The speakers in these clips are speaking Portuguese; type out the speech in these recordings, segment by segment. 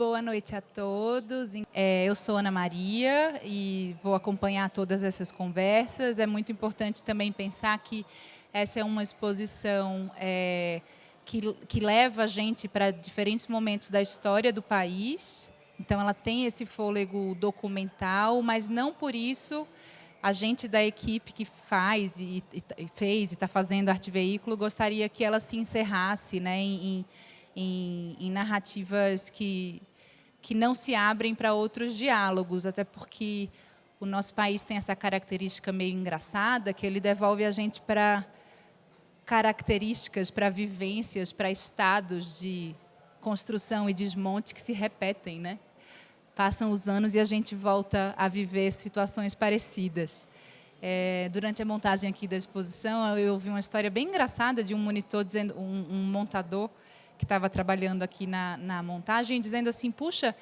Boa noite a todos. Eu sou Ana Maria e vou acompanhar todas essas conversas. É muito importante também pensar que essa é uma exposição que leva a gente para diferentes momentos da história do país. Então, ela tem esse fôlego documental, mas não por isso a gente da equipe que fez e está fazendo Arte Veículo gostaria que ela se encerrasse, né, em narrativas que não se abrem para outros diálogos, até porque o nosso país tem essa característica meio engraçada, que ele devolve a gente para características, para vivências, para estados de construção e desmonte que se repetem, né? Passam os anos e a gente volta a viver situações parecidas. Durante a montagem aqui da exposição, eu ouvi uma história bem engraçada de um monitor, dizendo, um montador que estava trabalhando aqui na montagem, dizendo assim, puxa,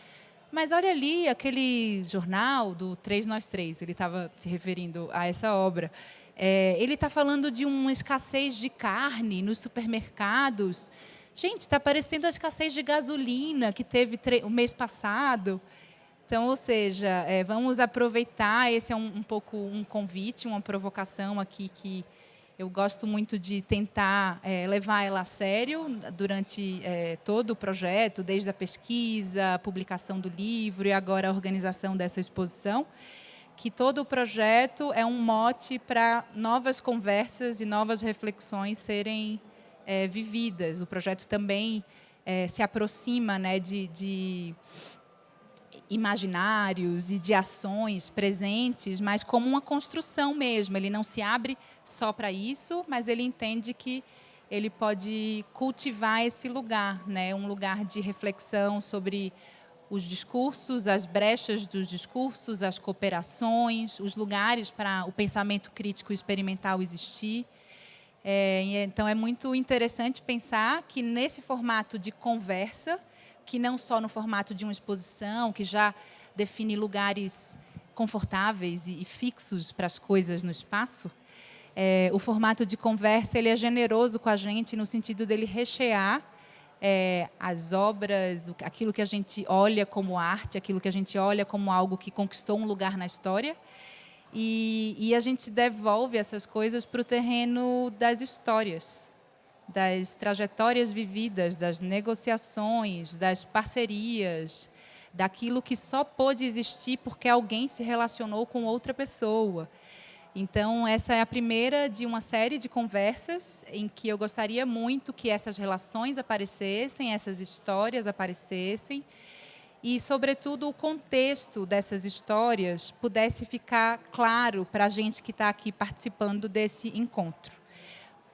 mas olha ali aquele jornal do Três Nós Três, ele estava se referindo a essa obra. Ele está falando de uma escassez de carne nos supermercados. Gente, está parecendo a escassez de gasolina que teve o mês passado. Então, ou seja, vamos aproveitar, esse é um pouco um convite, uma provocação aqui que eu gosto muito de tentar levar ela a sério durante todo o projeto, desde a pesquisa, a publicação do livro e agora a organização dessa exposição, que todo o projeto é um mote para novas conversas e novas reflexões serem vividas. O projeto também se aproxima, né, de imaginários e de ações presentes, mas como uma construção mesmo. Ele não se abre só para isso, mas ele entende que ele pode cultivar esse lugar, né? Um lugar de reflexão sobre os discursos, as brechas dos discursos, as cooperações, os lugares para o pensamento crítico e experimental existir. Então, é muito interessante pensar que, nesse formato de conversa, que não só no formato de uma exposição, que já define lugares confortáveis e fixos para as coisas no espaço, o formato de conversa ele é generoso com a gente no sentido dele rechear as obras, aquilo que a gente olha como arte, aquilo que a gente olha como algo que conquistou um lugar na história, e a gente devolve essas coisas para o terreno das histórias, das trajetórias vividas, das negociações, das parcerias, daquilo que só pôde existir porque alguém se relacionou com outra pessoa. Então, essa é a primeira de uma série de conversas em que eu gostaria muito que essas relações aparecessem, essas histórias aparecessem, e, sobretudo, o contexto dessas histórias pudesse ficar claro para a gente que está aqui participando desse encontro.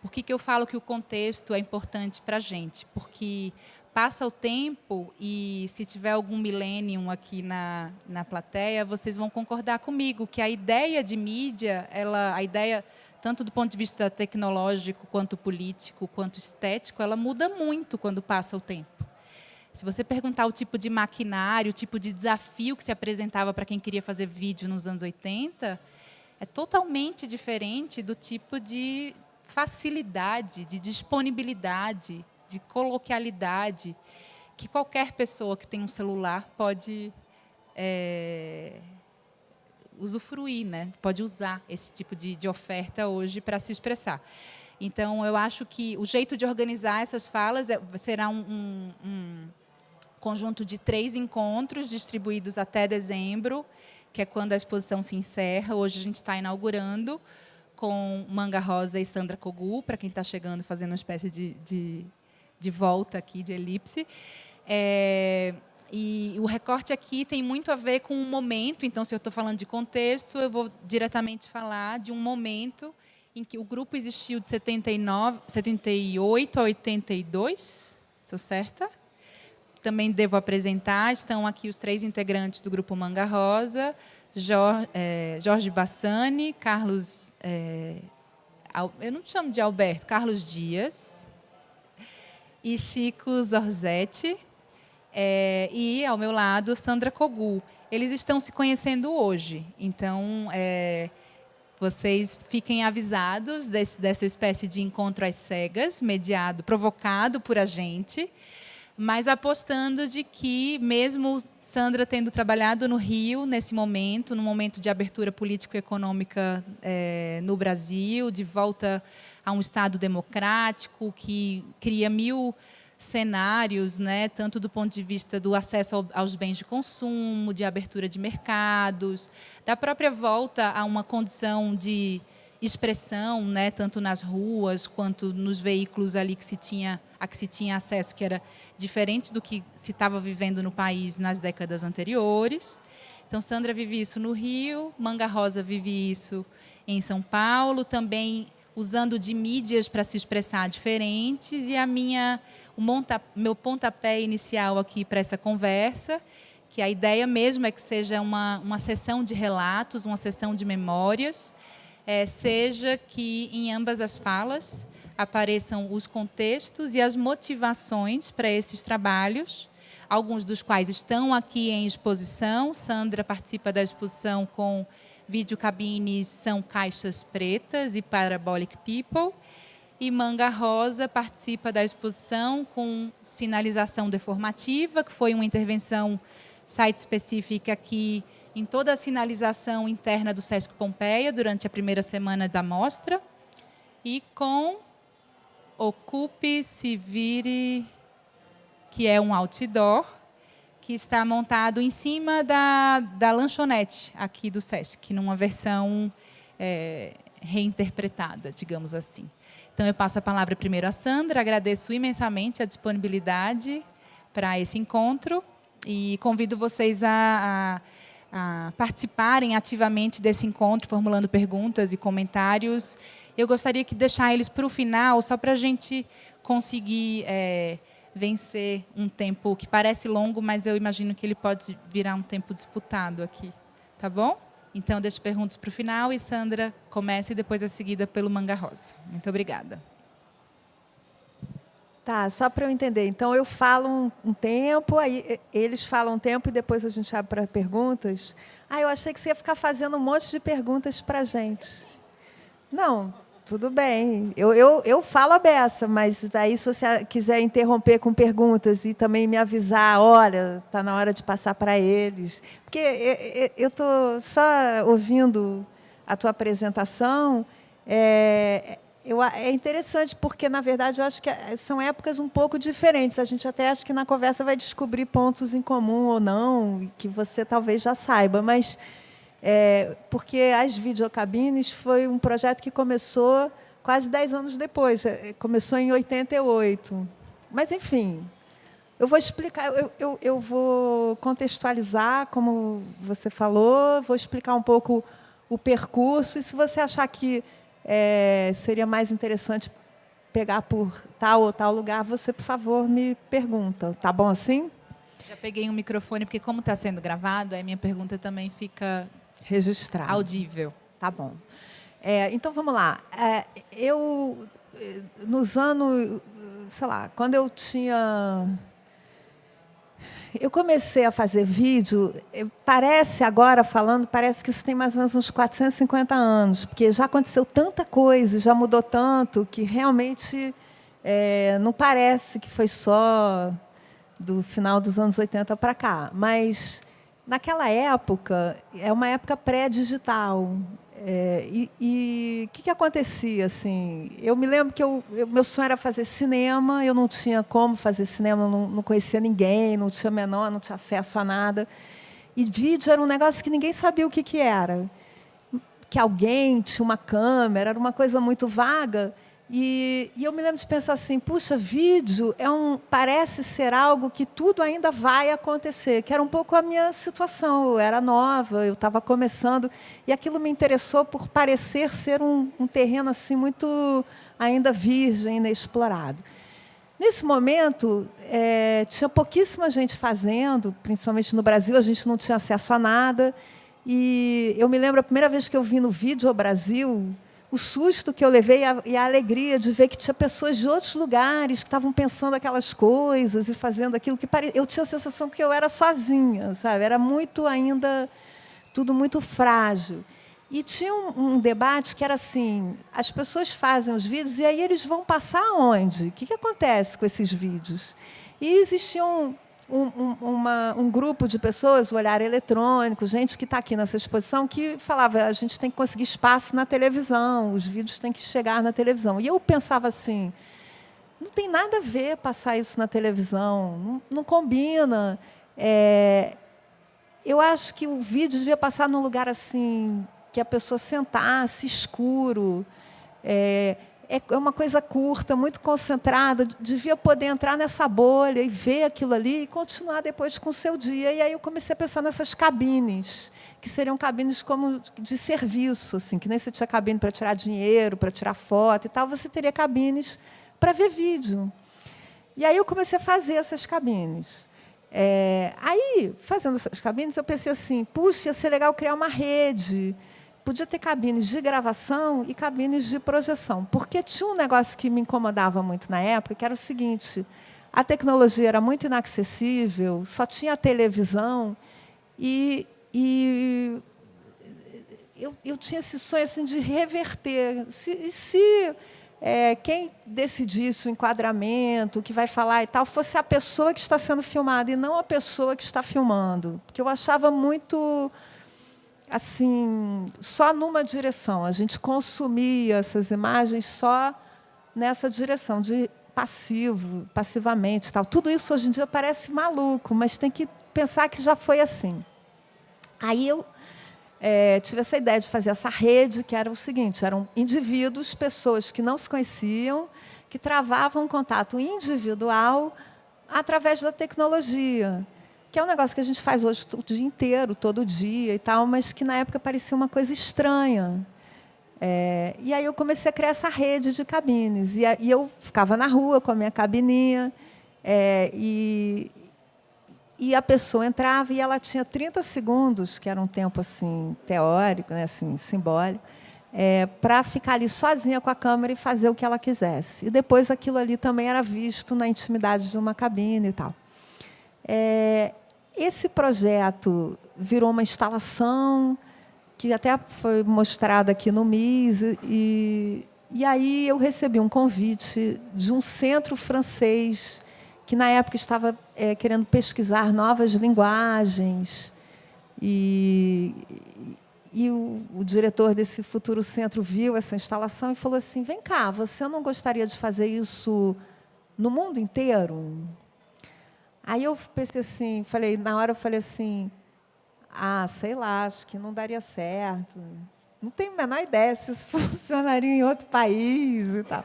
Por que eu falo que o contexto é importante para a gente? Porque passa o tempo e, se tiver algum millennium aqui na plateia, vocês vão concordar comigo que a ideia de mídia, a ideia, tanto do ponto de vista tecnológico, quanto político, quanto estético, ela muda muito quando passa o tempo. Se você perguntar o tipo de maquinário, o tipo de desafio que se apresentava para quem queria fazer vídeo nos anos 80, é totalmente diferente do tipo de facilidade, de disponibilidade, de coloquialidade que qualquer pessoa que tem um celular pode usufruir, né? Pode usar esse tipo de oferta hoje para se expressar. Então, eu acho que o jeito de organizar essas falas será um conjunto de 3 encontros distribuídos até dezembro, que é quando a exposição se encerra. Hoje a gente está inaugurando com Manga Rosa e Sandra Kogu, para quem está chegando, fazendo uma espécie de volta aqui, de elipse. E o recorte aqui tem muito a ver com um momento, então, se eu estou falando de contexto, eu vou diretamente falar de um momento em que o grupo existiu de 78 a 82, estou certa? Também devo apresentar, estão aqui os 3 integrantes do grupo Manga Rosa, Jorge Bassani, Carlos, eu não chamo de Alberto, Carlos Dias e Chico Zorzetti, e, ao meu lado, Sandra Kogu. Eles estão se conhecendo hoje, então, vocês fiquem avisados dessa espécie de encontro às cegas, provocado por a gente, mas apostando de que, mesmo Sandra tendo trabalhado no Rio, nesse momento, no momento de abertura político-econômica no Brasil, de volta a um Estado democrático, que cria 1000 cenários, né, tanto do ponto de vista do acesso aos bens de consumo, de abertura de mercados, da própria volta a uma condição de expressão, né, tanto nas ruas quanto nos veículos ali que se tinha acesso, que era diferente do que se estava vivendo no país nas décadas anteriores. Então, Sandra vive isso no Rio, Manga Rosa vive isso em São Paulo, também usando de mídias para se expressar diferentes, e meu pontapé inicial aqui para essa conversa, que a ideia mesmo é que seja uma sessão de relatos, uma sessão de memórias, seja que em ambas as falas apareçam os contextos e as motivações para esses trabalhos, alguns dos quais estão aqui em exposição. Sandra participa da exposição com videocabines São Caixas Pretas e Parabolic People, e Manga Rosa participa da exposição com sinalização deformativa, que foi uma intervenção site-específica aqui em toda a sinalização interna do Sesc Pompeia durante a primeira semana da mostra, e com Ocupe, se vire, que é um outdoor, que está montado em cima da lanchonete aqui do Sesc, numa versão reinterpretada, digamos assim. Então, eu passo a palavra primeiro a Sandra, agradeço imensamente a disponibilidade para esse encontro e convido vocês a participarem ativamente desse encontro, formulando perguntas e comentários. Eu gostaria de deixar eles para o final, só para a gente conseguir vencer um tempo que parece longo, mas eu imagino que ele pode virar um tempo disputado aqui. Tá bom? Então, deixo perguntas para o final e Sandra começa e depois é seguida pelo Manga Rosa. Muito obrigada. Tá, só para eu entender. Então, eu falo um tempo, aí eles falam um tempo e depois a gente abre para perguntas. Eu achei que você ia ficar fazendo um monte de perguntas para a gente. Não, tudo bem. Eu falo a beça, mas aí, se você quiser interromper com perguntas e também me avisar, olha, está na hora de passar para eles. Porque eu estou só ouvindo a tua apresentação. É interessante, porque, na verdade, eu acho que são épocas um pouco diferentes. A gente até acha que na conversa vai descobrir pontos em comum ou não, que você talvez já saiba, mas... porque as videocabines foi um projeto que começou quase 10 anos depois, começou em 88. Mas, enfim, eu vou explicar, eu vou contextualizar, como você falou, vou explicar um pouco o percurso, e se você achar que seria mais interessante pegar por tal ou tal lugar, você, por favor, me pergunta. Tá bom assim? Já peguei um microfone, porque como está sendo gravado, a minha pergunta também fica... registrado. Audível. Tá bom. Então, vamos lá. Nos anos... sei lá, quando eu tinha... Eu comecei a fazer vídeo, parece, agora falando, parece que isso tem mais ou menos uns 450 anos, porque já aconteceu tanta coisa, já mudou tanto, que realmente não parece que foi só do final dos anos 80 para cá. Mas... naquela época, é uma época pré-digital. E o que acontecia? Assim, eu me lembro que meu sonho era fazer cinema, eu não tinha como fazer cinema, não conhecia ninguém, não tinha menor, não tinha acesso a nada. E vídeo era um negócio que ninguém sabia o que era. Que alguém tinha uma câmera, era uma coisa muito vaga. E eu me lembro de pensar assim, puxa, vídeo parece ser algo que tudo ainda vai acontecer, que era um pouco a minha situação. Eu era nova, eu estava começando, e aquilo me interessou por parecer ser um terreno assim muito ainda virgem, inexplorado. Nesse momento, tinha pouquíssima gente fazendo, principalmente no Brasil, a gente não tinha acesso a nada. E eu me lembro, a primeira vez que eu vi no Vídeo Brasil, o susto que eu levei e a alegria de ver que tinha pessoas de outros lugares que estavam pensando aquelas coisas e fazendo aquilo que parecia. Eu tinha a sensação que eu era sozinha, sabe? Era muito ainda tudo muito frágil. E tinha um debate que era assim, as pessoas fazem os vídeos e aí eles vão passar aonde? O que acontece com esses vídeos? E existia um grupo de pessoas, o Olhar Eletrônico, gente que está aqui nessa exposição, que falava a gente tem que conseguir espaço na televisão, os vídeos têm que chegar na televisão. E eu pensava assim, não tem nada a ver passar isso na televisão, não combina. Eu acho que o vídeo devia passar num lugar assim, que a pessoa sentasse, escuro. É uma coisa curta, muito concentrada, devia poder entrar nessa bolha e ver aquilo ali e continuar depois com o seu dia. E aí eu comecei a pensar nessas cabines, que seriam cabines como de serviço, assim, que nem você tinha cabine para tirar dinheiro, para tirar foto e tal, você teria cabines para ver vídeo. E aí eu comecei a fazer essas cabines. Aí, fazendo essas cabines, eu pensei assim, puxa, ia ser legal criar uma rede. Podia ter cabines de gravação e cabines de projeção. Porque tinha um negócio que me incomodava muito na época, que era o seguinte, a tecnologia era muito inacessível, só tinha televisão, e eu tinha esse sonho assim, de reverter. Se quem decidisse o enquadramento, o que vai falar e tal, fosse a pessoa que está sendo filmada e não a pessoa que está filmando. Porque eu achava muito assim, só numa direção. A gente consumia essas imagens só nessa direção, de passivamente. Tal. Tudo isso, hoje em dia, parece maluco, mas tem que pensar que já foi assim. Aí eu tive essa ideia de fazer essa rede, que era o seguinte, eram indivíduos, pessoas que não se conheciam, que travavam um contato individual através da tecnologia, que é um negócio que a gente faz hoje o dia inteiro, todo dia e tal, mas que na época parecia uma coisa estranha. E aí eu comecei a criar essa rede de cabines. E eu ficava na rua com a minha cabininha, e a pessoa entrava e ela tinha 30 segundos, que era um tempo assim, teórico, né, assim, simbólico, para ficar ali sozinha com a câmera e fazer o que ela quisesse. E depois aquilo ali também era visto na intimidade de uma cabine e tal. Esse projeto virou uma instalação que até foi mostrada aqui no MIS, e aí eu recebi um convite de um centro francês que, na época, estava querendo pesquisar novas linguagens. E o diretor desse futuro centro viu essa instalação e falou assim, vem cá, você não gostaria de fazer isso no mundo inteiro? Aí eu pensei assim, na hora eu falei assim, sei lá, acho que não daria certo. Não tenho a menor ideia se isso funcionaria em outro país e tal.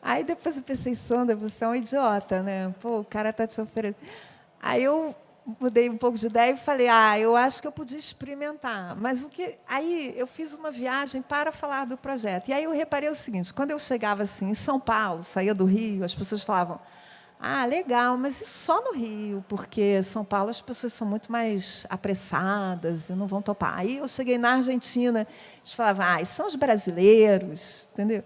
Aí depois eu pensei, Sandra, você é um idiota, né? Pô, o cara está te oferecendo. Aí eu mudei um pouco de ideia e falei, eu acho que eu podia experimentar. Mas aí eu fiz uma viagem para falar do projeto. E aí eu reparei o seguinte, quando eu chegava assim, em São Paulo, saía do Rio, as pessoas falavam, legal, mas isso só no Rio, porque São Paulo as pessoas são muito mais apressadas e não vão topar. Aí eu cheguei na Argentina, eles falavam, isso são os brasileiros, entendeu?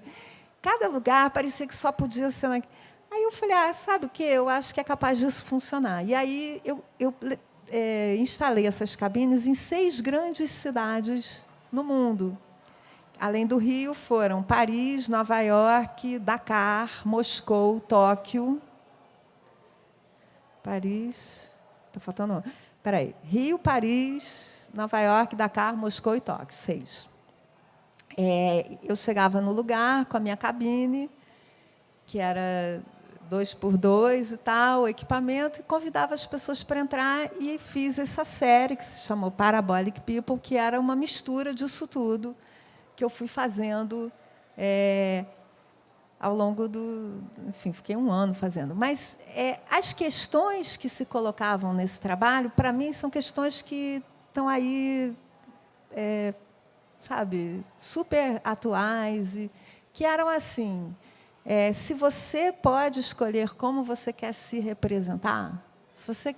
Cada lugar parecia que só podia ser... Aí eu falei, sabe o quê? Eu acho que é capaz disso funcionar. E aí eu instalei essas cabines em 6 grandes cidades no mundo. Além do Rio, foram Paris, Nova York, Dakar, Moscou, Tóquio... Paris... Está faltando um. Espera aí. Rio, Paris, Nova York, Dakar, Moscou e Tóquio. 6. Eu chegava no lugar com a minha cabine, que era 2x2 e tal, o equipamento, e convidava as pessoas para entrar e fiz essa série que se chamou Parabolic People, que era uma mistura disso tudo que eu fui fazendo ao longo do... Enfim, fiquei um ano fazendo. Mas as questões que se colocavam nesse trabalho, para mim, são questões que estão aí, sabe, super atuais, e que eram assim, se você pode escolher como você quer se representar, se você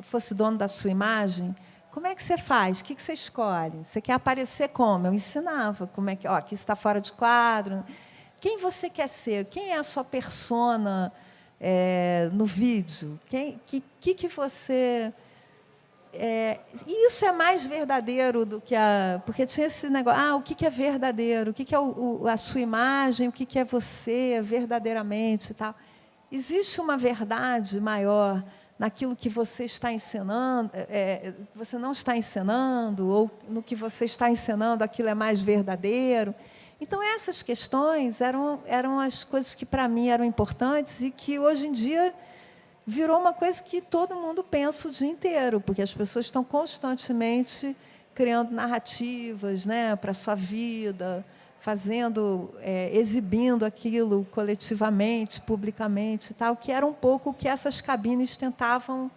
fosse dono da sua imagem, como é que você faz? O que você escolhe? Você quer aparecer como? Eu ensinava como é que... aqui está fora de quadro... Quem você quer ser? Quem é a sua persona no vídeo? Que você E isso é mais verdadeiro do que a... Porque tinha esse negócio, o que é verdadeiro? O que é a sua imagem? O que é você verdadeiramente? E tal. Existe uma verdade maior naquilo que você está ensinando, você não está ensinando, ou no que você está ensinando aquilo é mais verdadeiro. Então, essas questões eram as coisas que, para mim, eram importantes e que, hoje em dia, virou uma coisa que todo mundo pensa o dia inteiro, porque as pessoas estão constantemente criando narrativas, né, para a sua vida, exibindo aquilo coletivamente, publicamente, tal, que era um pouco o que essas cabines tentavam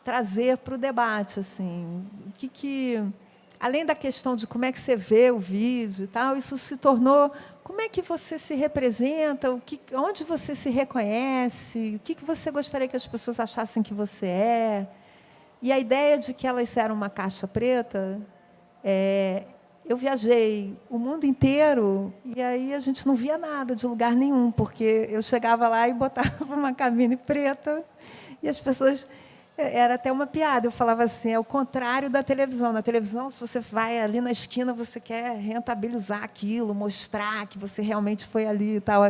trazer para o debate. Assim. Além da questão de como é que você vê o vídeo e tal, isso se tornou como é que você se representa, onde você se reconhece, o que você gostaria que as pessoas achassem que você é. E a ideia de que elas eram uma caixa preta, eu viajei o mundo inteiro e aí a gente não via nada de lugar nenhum, porque eu chegava lá e botava uma cabine preta e as pessoas... Era até uma piada, eu falava assim, é o contrário da televisão. Na televisão, se você vai ali na esquina, você quer rentabilizar aquilo, mostrar que você realmente foi ali e tal.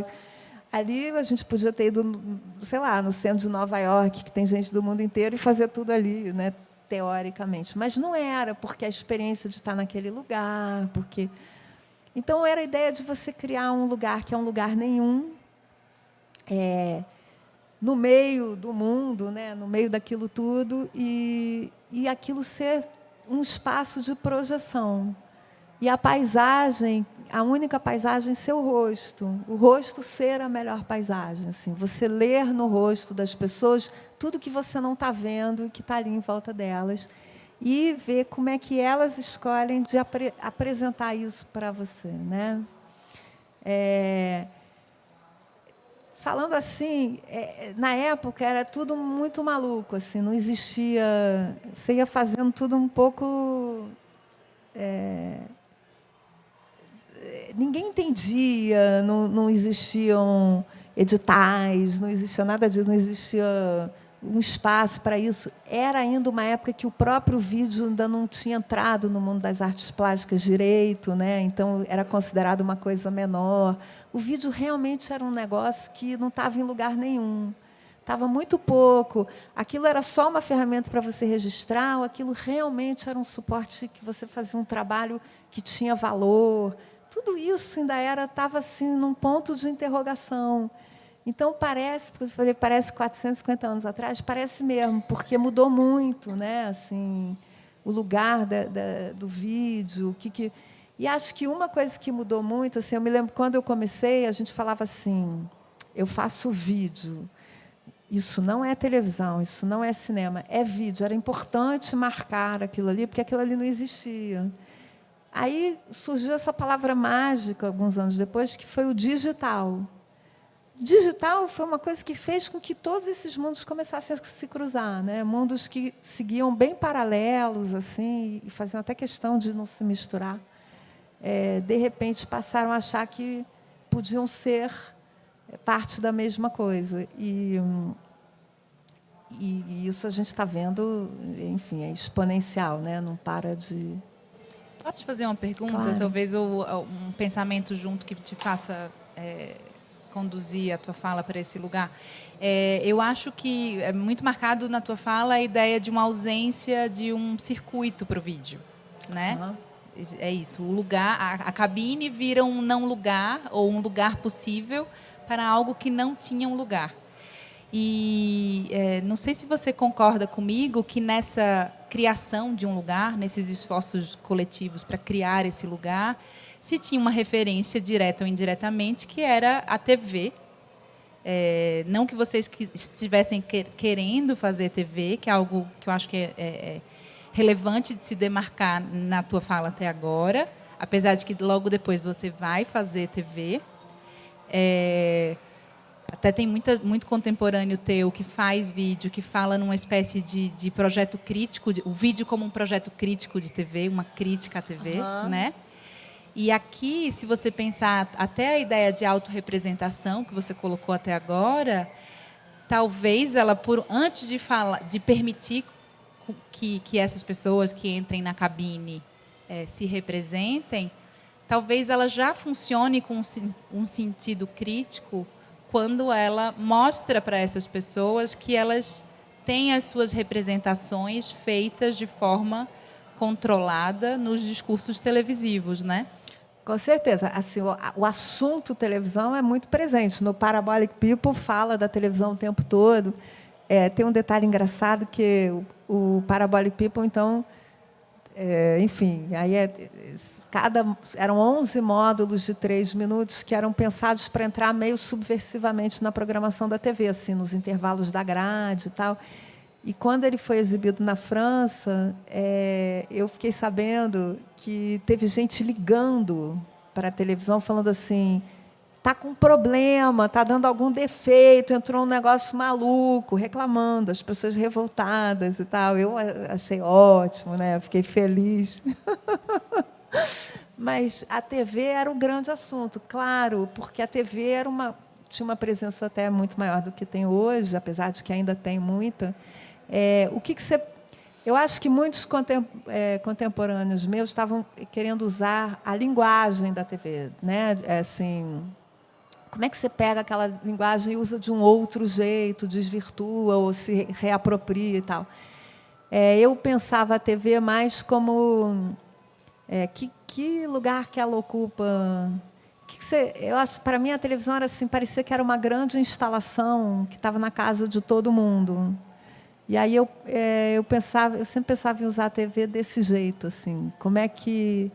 Ali a gente podia ter ido, sei lá, no centro de Nova York, que tem gente do mundo inteiro, e fazer tudo ali, né, teoricamente. Mas não era, porque a experiência de estar naquele lugar, porque... Então, era a ideia de você criar um lugar que é um lugar nenhum, no meio do mundo, né, no meio daquilo tudo, e aquilo ser um espaço de projeção. E a paisagem, a única paisagem, ser o rosto ser a melhor paisagem. Assim, você ler no rosto das pessoas tudo que você não está vendo, que está ali em volta delas, e ver como é que elas escolhem de apresentar isso para você. Né? Falando assim, na época era tudo muito maluco, assim, não existia... Você ia fazendo tudo um pouco... ninguém entendia, não existiam editais, não existia nada disso, não existia um espaço para isso. Era ainda uma época que o próprio vídeo ainda não tinha entrado no mundo das artes plásticas direito, né? Então, era considerado uma coisa menor. O vídeo realmente era um negócio que não estava em lugar nenhum. Estava muito pouco. Aquilo era só uma ferramenta para você registrar, ou aquilo realmente era um suporte que você fazia um trabalho que tinha valor. Tudo isso ainda estava assim, num ponto de interrogação. Então, parece, porque eu falei, parece 450 anos atrás, parece mesmo, porque mudou muito, né? Assim, o lugar do vídeo. E acho que uma coisa que mudou muito, assim, eu me lembro, quando eu comecei, a gente falava assim, eu faço vídeo. Isso não é televisão, isso não é cinema, é vídeo. Era importante marcar aquilo ali, porque aquilo ali não existia. Aí surgiu essa palavra mágica, alguns anos depois, que foi o digital. Digital foi uma coisa que fez com que todos esses mundos começassem a se cruzar, né? Mundos que seguiam bem paralelos, assim, e faziam até questão de não se misturar. De repente, passaram a achar que podiam ser parte da mesma coisa. E isso a gente está vendo, enfim, é exponencial, né? Não para de... Posso te fazer uma pergunta? Claro. Talvez um pensamento junto que te faça conduzir a tua fala para esse lugar. Eu acho que é muito marcado na tua fala a ideia de uma ausência de um circuito para o vídeo, né? Uhum. É isso, o lugar, a cabine vira um não lugar ou um lugar possível para algo que não tinha um lugar. E não sei se você concorda comigo que nessa criação de um lugar, nesses esforços coletivos para criar esse lugar, se tinha uma referência direta ou indiretamente, que era a TV. Não que vocês estivessem querendo fazer TV, que é algo que eu acho que é relevante de se demarcar na tua fala até agora, apesar de que logo depois você vai fazer TV. Até tem muito contemporâneo teu que faz vídeo, que fala numa espécie de projeto crítico, o vídeo como um projeto crítico de TV, uma crítica à TV, né? E aqui, se você pensar até a ideia de autorrepresentação que você colocou até agora, talvez ela, antes de falar, de permitir que essas pessoas que entrem na cabine se representem, talvez ela já funcione com um sentido crítico quando ela mostra para essas pessoas que elas têm as suas representações feitas de forma controlada nos discursos televisivos, né? Com certeza. Assim, o assunto televisão é muito presente. No Parabolic People fala da televisão o tempo todo. Tem um detalhe engraçado que o Parabolic People, então, enfim, aí eram 11 módulos de 3 minutos que eram pensados para entrar meio subversivamente na programação da TV, assim, nos intervalos da grade e tal. E, quando ele foi exibido na França, eu fiquei sabendo que teve gente ligando para a televisão, falando assim, está com problema, está dando algum defeito, entrou um negócio maluco, reclamando, as pessoas revoltadas e tal. Eu achei ótimo, né? Fiquei feliz. Mas a TV era um grande assunto, claro, porque a TV tinha uma presença até muito maior do que tem hoje, apesar de que ainda tem muita. Eu acho que muitos contemporâneos meus estavam querendo usar a linguagem da TV, né? Assim, como é que você pega aquela linguagem e usa de um outro jeito, desvirtua ou se reapropria e tal? Eu pensava a TV mais como que lugar que ela ocupa. Eu acho, para mim, a televisão era assim, parecia que era uma grande instalação que estava na casa de todo mundo. E aí eu sempre pensava em usar a TV desse jeito, assim. Como é que,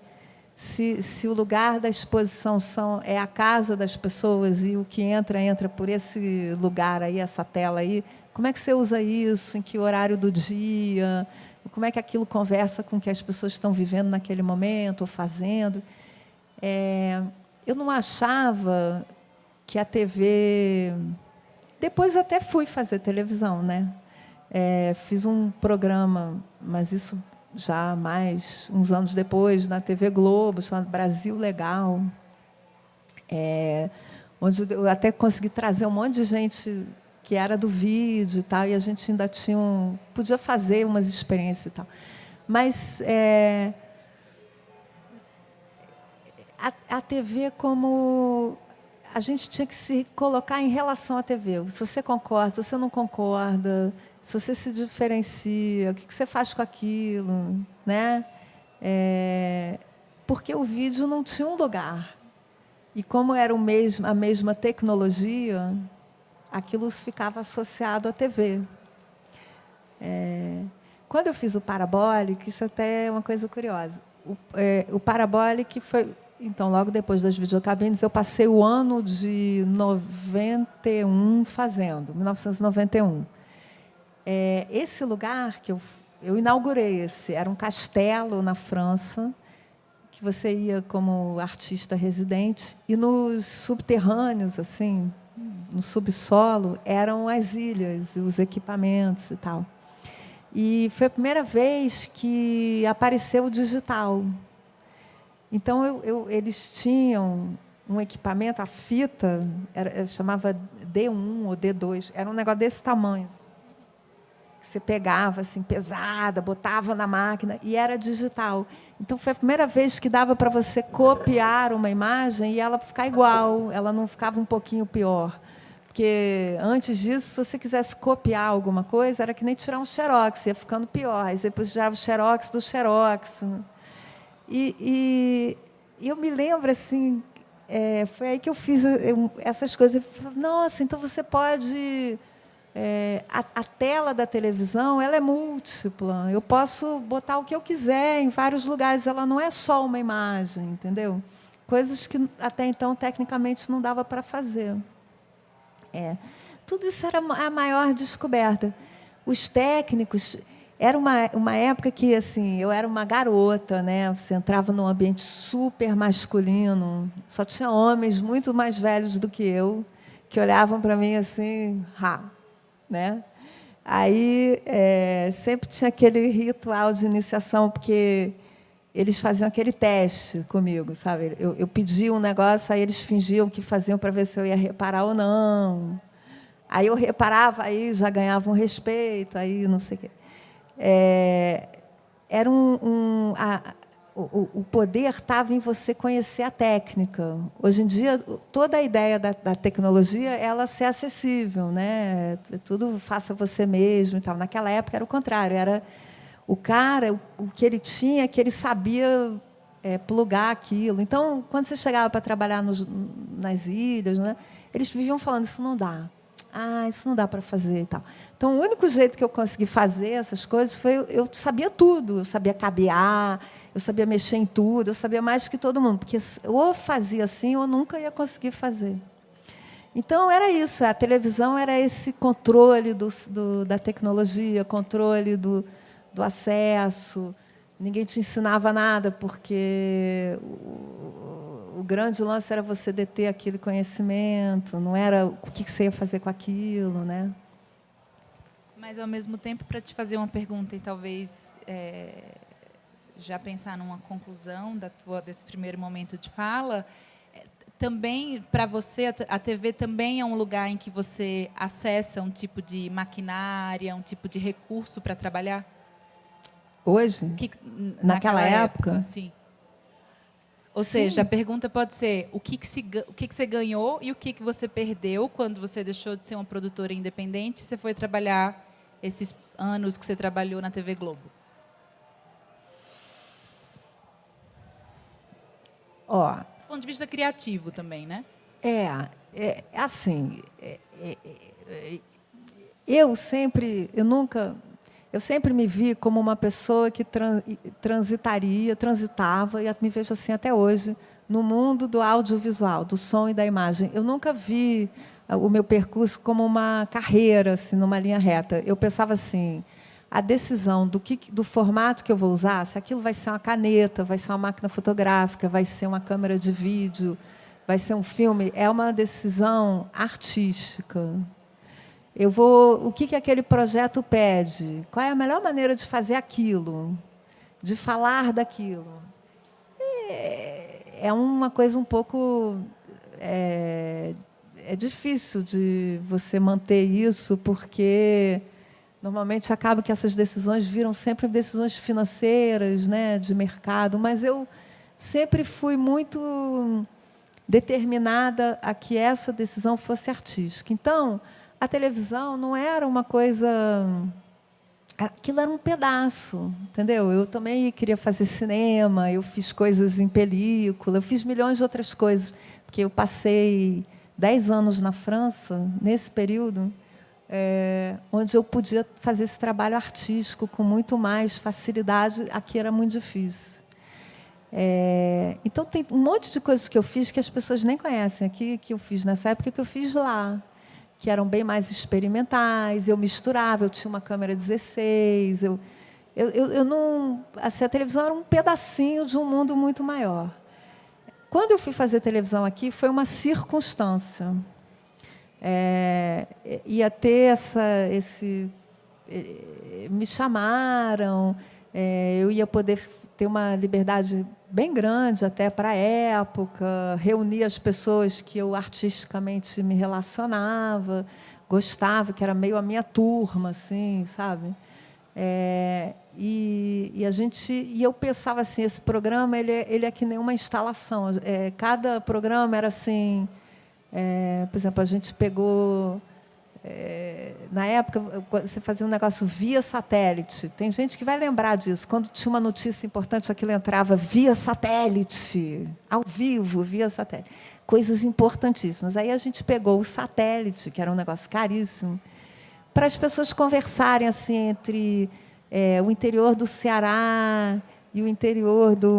se o lugar da exposição é a casa das pessoas e o que entra por esse lugar aí, essa tela aí, como é que você usa isso? Em que horário do dia? Como é que aquilo conversa com o que as pessoas estão vivendo naquele momento ou fazendo? Eu não achava que a TV... Depois até fui fazer televisão, né? Fiz um programa, mas isso já mais uns anos depois, na TV Globo, chamado Brasil Legal, onde eu até consegui trazer um monte de gente que era do vídeo e tal, e a gente ainda podia fazer umas experiências e tal. Mas a TV, como a gente tinha que se colocar em relação à TV. Se você concorda, se você não concorda, se você se diferencia, o que você faz com aquilo, né? Porque o vídeo não tinha um lugar. E, como era a mesma tecnologia, aquilo ficava associado à TV. Quando eu fiz o Parabolic, isso até é uma coisa curiosa. O Parabolic foi... Então, logo depois das videocabines, eu passei o ano de 91 fazendo, 1991. Esse lugar que eu inaugurei, era um castelo na França, que você ia como artista residente, e nos subterrâneos, assim, no subsolo, eram as ilhas, os equipamentos e tal. E foi a primeira vez que apareceu o digital. Então, eles tinham um equipamento, a fita, chamava D1 ou D2, era um negócio desse tamanho. Você pegava, assim, pesada, botava na máquina, e era digital. Então, foi a primeira vez que dava para você copiar uma imagem e ela ficar igual, ela não ficava um pouquinho pior. Porque, antes disso, se você quisesse copiar alguma coisa, era que nem tirar um xerox, ia ficando pior. Aí depois tirava o xerox do xerox. E eu me lembro, assim, foi aí que eu fiz essas coisas. Eu falei, nossa, então você pode... a tela da televisão, ela é múltipla. Eu posso botar o que eu quiser em vários lugares. Ela não é só uma imagem, entendeu? Coisas que, até então, tecnicamente, não dava para fazer. Tudo isso era a maior descoberta. Os técnicos... Era uma época que, assim, eu era uma garota, né? Você entrava num ambiente super masculino, só tinha homens muito mais velhos do que eu, que olhavam para mim assim, né? Aí, sempre tinha aquele ritual de iniciação, porque eles faziam aquele teste comigo, sabe? Eu pedia um negócio, aí eles fingiam que faziam para ver se eu ia reparar ou não. Aí eu reparava, aí já ganhava um respeito, aí não sei o quê. Era o poder estava em você conhecer a técnica. Hoje em dia, toda a ideia da tecnologia é ela ser acessível, né? Tudo faça você mesmo e tal. Naquela época era o contrário, era o cara, o que ele tinha, que ele sabia plugar aquilo. Então, quando você chegava para trabalhar nas ilhas, né, eles viviam falando, isso não dá. Ah, isso não dá para fazer e tal. Então, o único jeito que eu consegui fazer essas coisas foi eu sabia tudo, eu sabia cabear, eu sabia mexer em tudo, eu sabia mais que todo mundo, porque ou fazia assim ou nunca ia conseguir fazer. Então, era isso, a televisão era esse controle da tecnologia, controle do acesso. Ninguém te ensinava nada, porque o grande lance era você deter aquele conhecimento, não era o que você ia fazer com aquilo, né? Mas, ao mesmo tempo, para te fazer uma pergunta e talvez já pensar numa conclusão desse primeiro momento de fala, também, para você, a TV também é um lugar em que você acessa um tipo de maquinária, um tipo de recurso para trabalhar? Hoje? Naquela época? Sim. Ou seja, a pergunta pode ser o que você ganhou e o que você perdeu quando você deixou de ser uma produtora independente e você foi trabalhar esses anos que você trabalhou na TV Globo. Do ponto de vista criativo também, né? Assim, eu sempre me vi como uma pessoa que transitava, e me vejo assim até hoje, no mundo do audiovisual, do som e da imagem. Eu nunca vi o meu percurso como uma carreira, assim, numa linha reta. Eu pensava assim, a decisão do formato que eu vou usar, se aquilo vai ser uma caneta, vai ser uma máquina fotográfica, vai ser uma câmera de vídeo, vai ser um filme, é uma decisão artística. O que aquele projeto pede? Qual é a melhor maneira de fazer aquilo? De falar daquilo? É uma coisa um pouco... É difícil de você manter isso, porque normalmente acaba que essas decisões viram sempre decisões financeiras, né, de mercado, mas eu sempre fui muito determinada a que essa decisão fosse artística. Então, a televisão não era uma coisa... Aquilo era um pedaço, entendeu? Eu também queria fazer cinema, eu fiz coisas em película, eu fiz milhões de outras coisas, porque eu passei 10 anos na França, nesse período, onde eu podia fazer esse trabalho artístico com muito mais facilidade. Aqui era muito difícil. Então, tem um monte de coisas que eu fiz que as pessoas nem conhecem aqui, que eu fiz nessa época, que eu fiz lá, que eram bem mais experimentais. Eu misturava, eu tinha uma câmera 16. Eu não... Assim, a televisão era um pedacinho de um mundo muito maior. Quando eu fui fazer televisão aqui, foi uma circunstância. Ia ter me chamaram, eu ia poder ter uma liberdade bem grande até para a época, reunir as pessoas que eu artisticamente me relacionava, gostava, que era meio a minha turma, assim, sabe? E eu pensava assim, esse programa ele é que nem uma instalação. Cada programa era assim, por exemplo, a gente pegou... na época, você fazia um negócio via satélite. Tem gente que vai lembrar disso. Quando tinha uma notícia importante, aquilo entrava via satélite, ao vivo, via satélite. Coisas importantíssimas. Aí a gente pegou o satélite, que era um negócio caríssimo, para as pessoas conversarem assim, entre o interior do Ceará e o interior do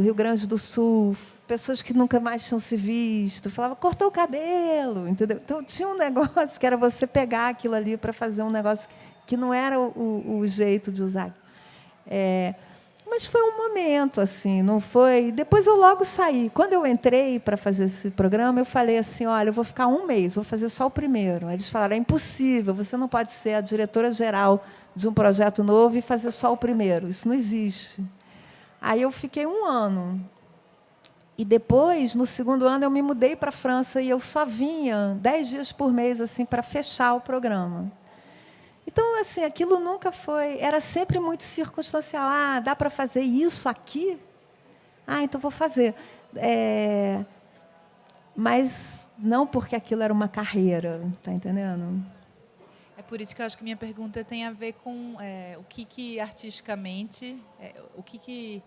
Rio Grande do Sul, pessoas que nunca mais tinham se visto, falava, cortou o cabelo, entendeu? Então, tinha um negócio que era você pegar aquilo ali para fazer um negócio que não era o jeito de usar. Mas foi um momento, assim, não foi... Depois eu logo saí. Quando eu entrei para fazer esse programa, eu falei assim, olha, eu vou ficar 1 mês, vou fazer só o primeiro. Aí eles falaram, é impossível, você não pode ser a diretora-geral de um projeto novo e fazer só o primeiro. Isso não existe. Aí eu fiquei 1 ano. E depois, no segundo ano, eu me mudei para a França e eu só vinha 10 dias por mês assim para fechar o programa. Então, assim, aquilo nunca foi... Era sempre muito circunstancial. Ah, dá para fazer isso aqui? Ah, então vou fazer. Mas não porque aquilo era uma carreira, está entendendo? É por isso que eu acho que minha pergunta tem a ver com o que artisticamente... o que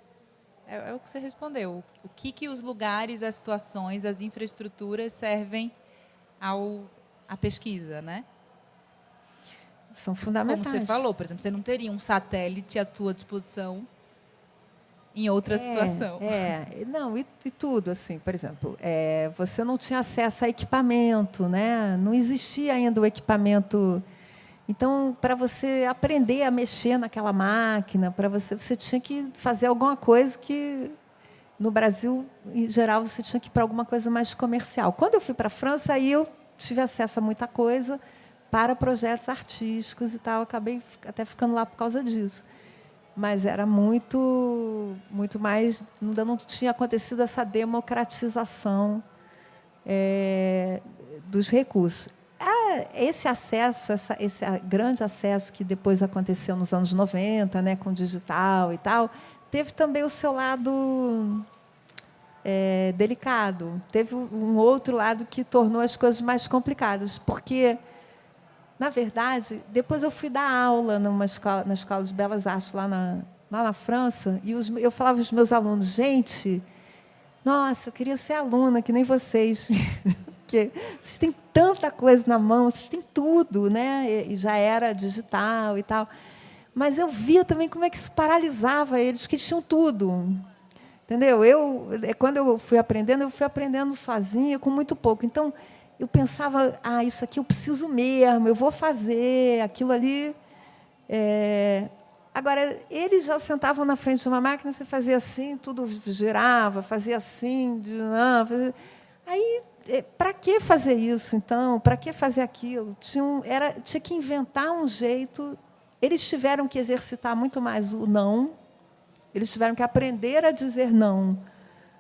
é o que você respondeu. O que os lugares, as situações, as infraestruturas servem à pesquisa, né? São fundamentais. Como você falou, por exemplo, você não teria um satélite à tua disposição em outra situação. Não, e tudo, assim, por exemplo, você não tinha acesso a equipamento, né? Não existia ainda o equipamento. Então, para você aprender a mexer naquela máquina, você tinha que fazer alguma coisa que, no Brasil, em geral, você tinha que ir para alguma coisa mais comercial. Quando eu fui para a França, aí eu tive acesso a muita coisa para projetos artísticos e tal. Acabei até ficando lá por causa disso. Mas era muito mais... Ainda não tinha acontecido essa democratização dos recursos. Esse acesso, esse grande acesso que depois aconteceu nos anos 90, né, com o digital e tal, teve também o seu lado delicado. Teve um outro lado que tornou as coisas mais complicadas, porque, na verdade, depois eu fui dar aula na Escola de Belas Artes, lá na França, e eu falava aos meus alunos, gente, nossa, eu queria ser aluna, que nem vocês. Porque vocês têm tanta coisa na mão, vocês têm tudo, né? E já era digital e tal. Mas eu via também como é que isso paralisava eles, porque eles tinham tudo. Entendeu? Quando eu fui aprendendo sozinha, com muito pouco. Então, eu pensava, isso aqui eu preciso mesmo, eu vou fazer, aquilo ali... Agora, eles já sentavam na frente de uma máquina, você fazia assim, tudo girava, fazia assim... Aí... Para que fazer isso, então? Para que fazer aquilo? Tinha que inventar um jeito. Eles tiveram que exercitar muito mais o não. Eles tiveram que aprender a dizer não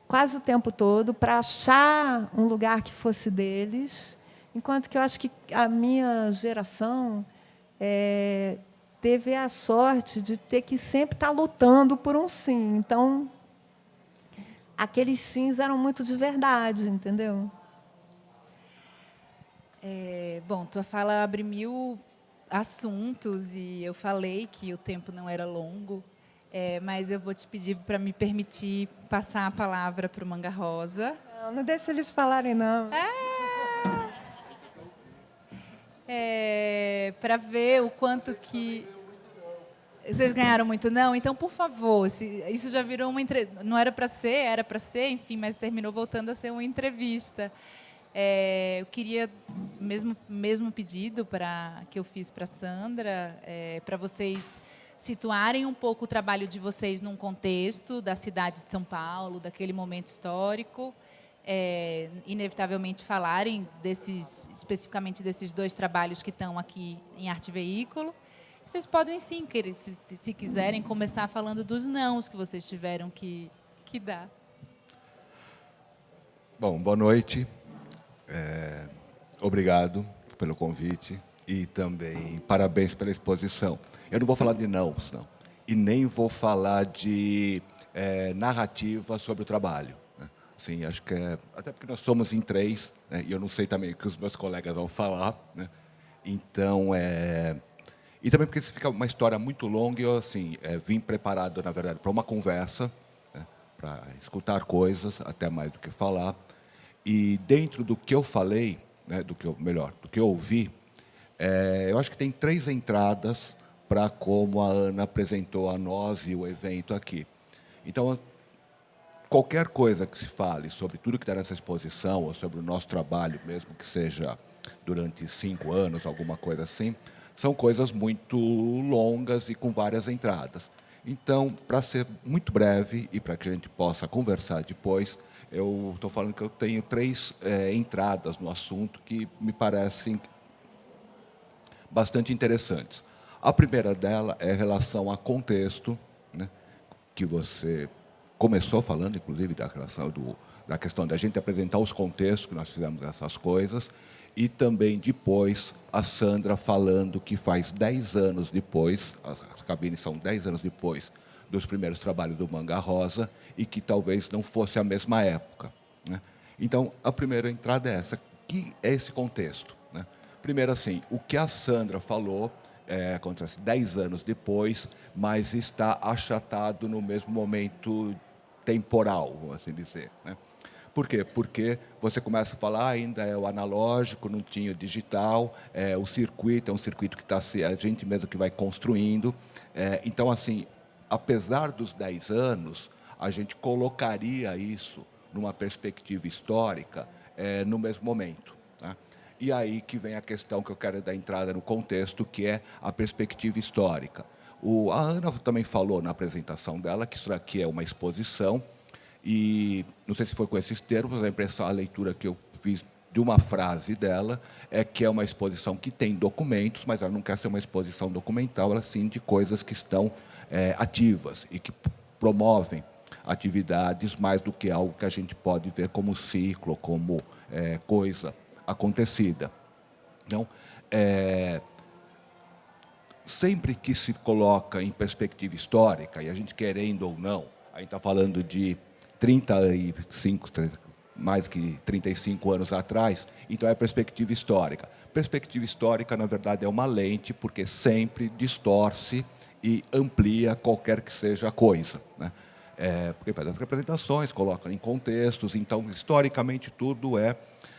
quase o tempo todo para achar um lugar que fosse deles. Enquanto que eu acho que a minha geração teve a sorte de ter que sempre estar lutando por um sim. Então, aqueles sims eram muito de verdade, entendeu? Bom, tua fala abre 1000 assuntos e eu falei que o tempo não era longo, mas eu vou te pedir para me permitir passar a palavra para o Manga Rosa. Não deixa eles falarem, não. Para ver o quanto que... Vocês ganharam muito não? Então, por favor, isso já virou uma entrevista. Não era para ser, enfim, mas terminou voltando a ser uma entrevista. Eu queria, mesmo pedido que eu fiz para a Sandra, para vocês situarem um pouco o trabalho de vocês num contexto da cidade de São Paulo, daquele momento histórico, inevitavelmente falarem especificamente desses 2 trabalhos que estão aqui em Arte Veículo. Vocês podem, sim, se quiserem, começar falando dos nãos que vocês tiveram que dar. Bom, boa noite. Obrigado pelo convite e também parabéns pela exposição. Eu não vou falar de nãos, não. E nem vou falar de narrativa sobre o trabalho. Né? Assim, acho que até porque nós somos em 3, né? E eu não sei também o que os meus colegas vão falar. Né? Então, e também porque isso fica uma história muito longa e eu assim, vim preparado, na verdade, para uma conversa, né? Para escutar coisas, até mais do que falar. E dentro do que eu falei, né, do que eu ouvi, eu acho que tem 3 entradas para como a Ana apresentou a nós e o evento aqui. Então, qualquer coisa que se fale sobre tudo que está nessa exposição, ou sobre o nosso trabalho, mesmo que seja durante 5 anos, alguma coisa assim, são coisas muito longas e com várias entradas. Então, para ser muito breve e para que a gente possa conversar depois, eu estou falando que eu tenho 3 entradas no assunto que me parecem bastante interessantes. A primeira dela é em relação a contexto, né, que você começou falando, inclusive, da relação da questão da gente apresentar os contextos que nós fizemos essas coisas, e também depois a Sandra falando que faz 10 anos depois, as cabines são 10 anos depois dos primeiros trabalhos do Manga Rosa, e que talvez não fosse a mesma época, né? Então, a primeira entrada é essa, que é esse contexto, né? Primeiro, assim, o que a Sandra falou acontece 10 anos depois, mas está achatado no mesmo momento temporal, vamos assim dizer, né? Por quê? Porque você começa a falar, ainda é o analógico, não tinha o digital, o circuito é um circuito que está a gente mesmo que vai construindo. Então, assim, apesar dos 10 anos, a gente colocaria isso numa perspectiva histórica no mesmo momento, tá? E aí que vem a questão que eu quero dar entrada no contexto, que é a perspectiva histórica. A Ana também falou na apresentação dela que isso aqui é uma exposição, e não sei se foi com esses termos, a leitura que eu fiz de uma frase dela é que é uma exposição que tem documentos, mas ela não quer ser uma exposição documental, ela sim de coisas que estão ativas e que promovem atividades mais do que algo que a gente pode ver como ciclo, como coisa acontecida. Então, sempre que se coloca em perspectiva histórica, e a gente querendo ou não, a gente está falando de 35, mais que 35 anos atrás, então é perspectiva histórica. Perspectiva histórica, na verdade, é uma lente, porque sempre distorce e amplia qualquer que seja a coisa, né? Porque faz as representações, coloca em contextos, então, historicamente, tudo é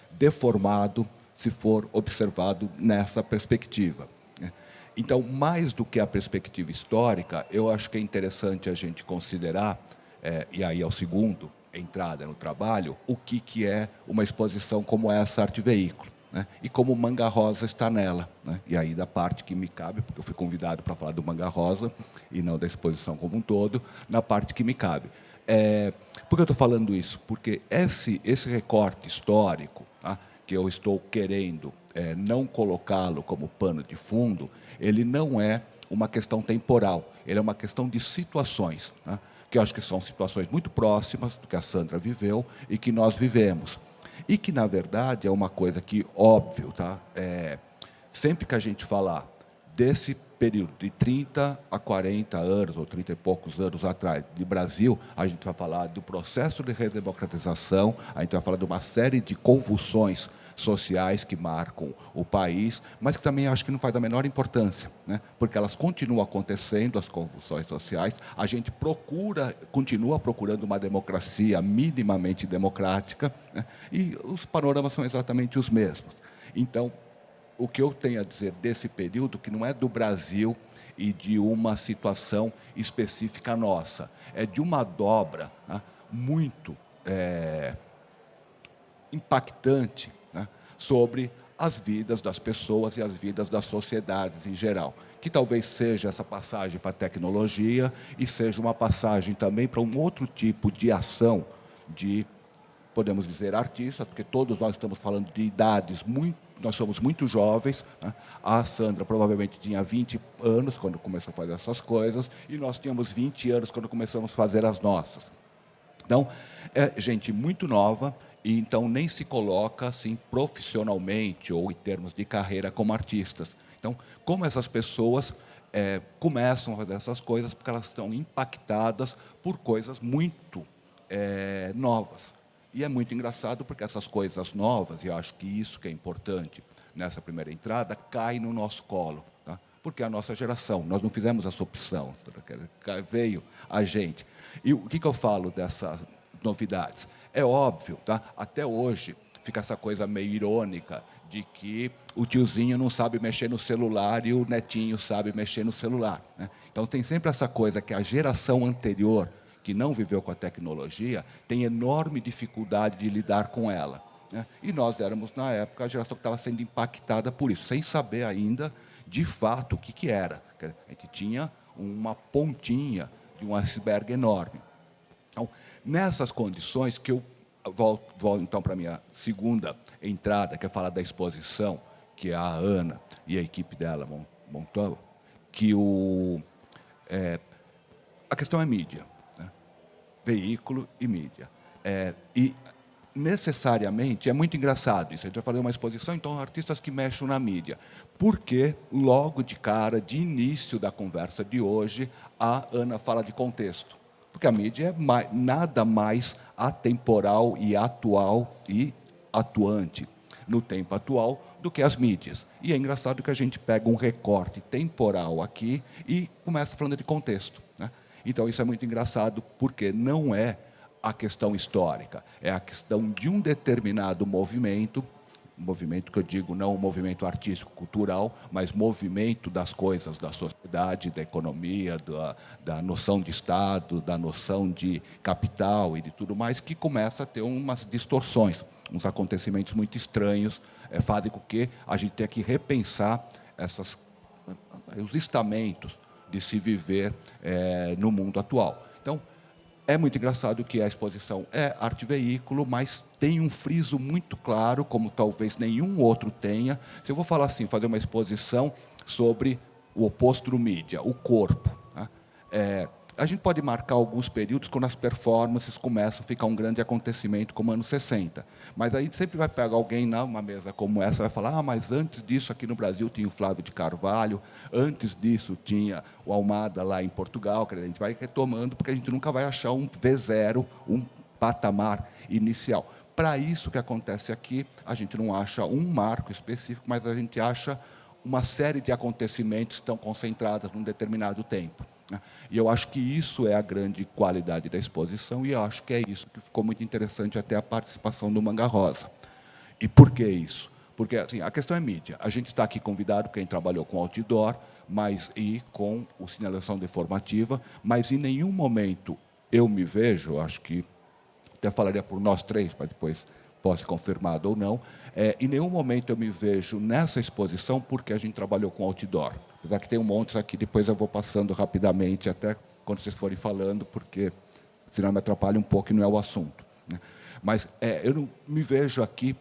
deformado se for observado nessa perspectiva, né? Então, mais do que a perspectiva histórica, eu acho que é interessante a gente considerar, e aí é o segundo, entrada no trabalho, o que é uma exposição como essa Arte Veículo, né? E como o Manga Rosa está nela, né? E aí da parte que me cabe, porque eu fui convidado para falar do Manga Rosa, e não da exposição como um todo, na parte que me cabe. Por que eu estou falando isso? Porque esse recorte histórico, tá, que eu estou querendo não colocá-lo como pano de fundo, ele não é uma questão temporal, ele é uma questão de situações, né? Que eu acho que são situações muito próximas do que a Sandra viveu e que nós vivemos. E que, na verdade, é uma coisa que, óbvio, tá? Sempre que a gente falar desse período de 30 a 40 anos, ou 30 e poucos anos atrás, de Brasil, a gente vai falar do processo de redemocratização, a gente vai falar de uma série de convulsões sociais que marcam o país, mas que também acho que não faz a menor importância, né? Porque elas continuam acontecendo, as convulsões sociais, a gente continua procurando uma democracia minimamente democrática, né? E os panoramas são exatamente os mesmos. Então, o que eu tenho a dizer desse período, que não é do Brasil e de uma situação específica nossa, é de uma dobra, né, muito impactante, né, sobre as vidas das pessoas e as vidas das sociedades em geral, que talvez seja essa passagem para a tecnologia e seja uma passagem também para um outro tipo de ação de, podemos dizer, artistas, porque todos nós estamos falando de idades nós somos muito jovens, né? A Sandra provavelmente tinha 20 anos quando começou a fazer essas coisas, e nós tínhamos 20 anos quando começamos a fazer as nossas. Então, é gente muito nova, e então nem se coloca assim profissionalmente ou em termos de carreira como artistas. Então, como essas pessoas começam a fazer essas coisas, porque elas estão impactadas por coisas muito novas. E é muito engraçado porque essas coisas novas, e eu acho que isso que é importante nessa primeira entrada, cai no nosso colo, tá? Porque é a nossa geração, nós não fizemos essa opção, veio a gente. E o que eu falo dessas novidades? É óbvio, tá? Até hoje fica essa coisa meio irônica de que o tiozinho não sabe mexer no celular e o netinho sabe mexer no celular, né? Então tem sempre essa coisa que a geração anterior, que não viveu com a tecnologia, tem enorme dificuldade de lidar com ela, né? E nós éramos, na época, a geração que estava sendo impactada por isso, sem saber ainda, de fato, o que era. A gente tinha uma pontinha de um iceberg enorme. Então, nessas condições, que eu volto então, para a minha segunda entrada, que é falar da exposição, que a Ana e a equipe dela montou, que a questão é mídia. Veículo e mídia. E necessariamente, é muito engraçado isso, a gente vai fazer uma exposição, então, artistas que mexem na mídia. Porque, logo de cara, de início da conversa de hoje, a Ana fala de contexto. Porque a mídia é nada mais atemporal e atual e atuante no tempo atual do que as mídias. E é engraçado que a gente pega um recorte temporal aqui e começa falando de contexto, né? Então, isso é muito engraçado, porque não é a questão histórica, é a questão de um determinado movimento que eu digo não o movimento artístico, cultural, mas movimento das coisas, da sociedade, da economia, da noção de Estado, da noção de capital e de tudo mais, que começa a ter umas distorções, uns acontecimentos muito estranhos, fazem com que a gente tenha que repensar os estamentos de se viver no mundo atual. Então, é muito engraçado que a exposição é arte-veículo, mas tem um friso muito claro, como talvez nenhum outro tenha. Se eu vou falar assim, fazer uma exposição sobre o oposto do mídia, o corpo, né? A gente pode marcar alguns períodos quando as performances começam a ficar um grande acontecimento, como anos 60. Mas aí sempre vai pegar alguém numa mesa como essa e vai falar, mas antes disso aqui no Brasil tinha o Flávio de Carvalho, antes disso tinha o Almada lá em Portugal, que a gente vai retomando, porque a gente nunca vai achar um V0, um patamar inicial. Para isso que acontece aqui, a gente não acha um marco específico, mas a gente acha uma série de acontecimentos que estão concentrados num determinado tempo. E eu acho que isso é a grande qualidade da exposição, e eu acho que é isso que ficou muito interessante até a participação do Manga Rosa. E por que isso? Porque assim, a questão é mídia. A gente está aqui convidado, quem trabalhou com outdoor, e com o sinalização deformativa, mas em nenhum momento eu me vejo, acho que até falaria por nós três, mas depois pode ser confirmado ou não, em nenhum momento eu me vejo nessa exposição porque a gente trabalhou com outdoor. Apesar que tem um monte aqui, depois eu vou passando rapidamente, até quando vocês forem falando, porque senão me atrapalha um pouco e não é o assunto, né? Mas eu não me vejo aqui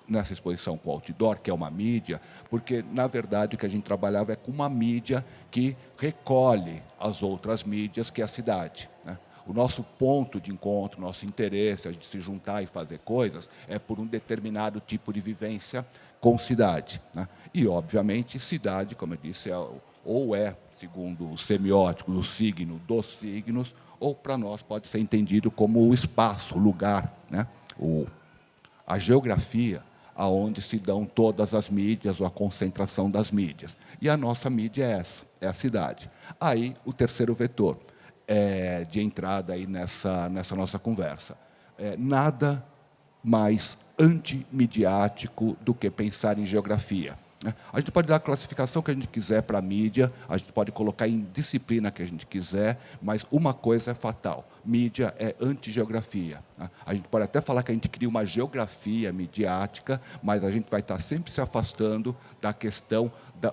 nessa exposição com outdoor, que é uma mídia, porque, na verdade, o que a gente trabalhava é com uma mídia que recolhe as outras mídias, que é a cidade, né? O nosso ponto de encontro, nosso interesse, a gente se juntar e fazer coisas, é por um determinado tipo de vivência com cidade, né? E, obviamente, cidade, como eu disse, segundo os semióticos, o signo dos signos, ou, para nós, pode ser entendido como o espaço, o lugar, né? A geografia, aonde se dão todas as mídias, ou a concentração das mídias. E a nossa mídia é essa, é a cidade. Aí, o terceiro vetor de entrada aí nessa nossa conversa. Nada mais antimidiático do que pensar em geografia, né? A gente pode dar a classificação que a gente quiser para a mídia, a gente pode colocar em disciplina que a gente quiser, mas uma coisa é fatal: mídia é antigeografia, né? A gente pode até falar que a gente cria uma geografia midiática, mas a gente vai estar sempre se afastando da questão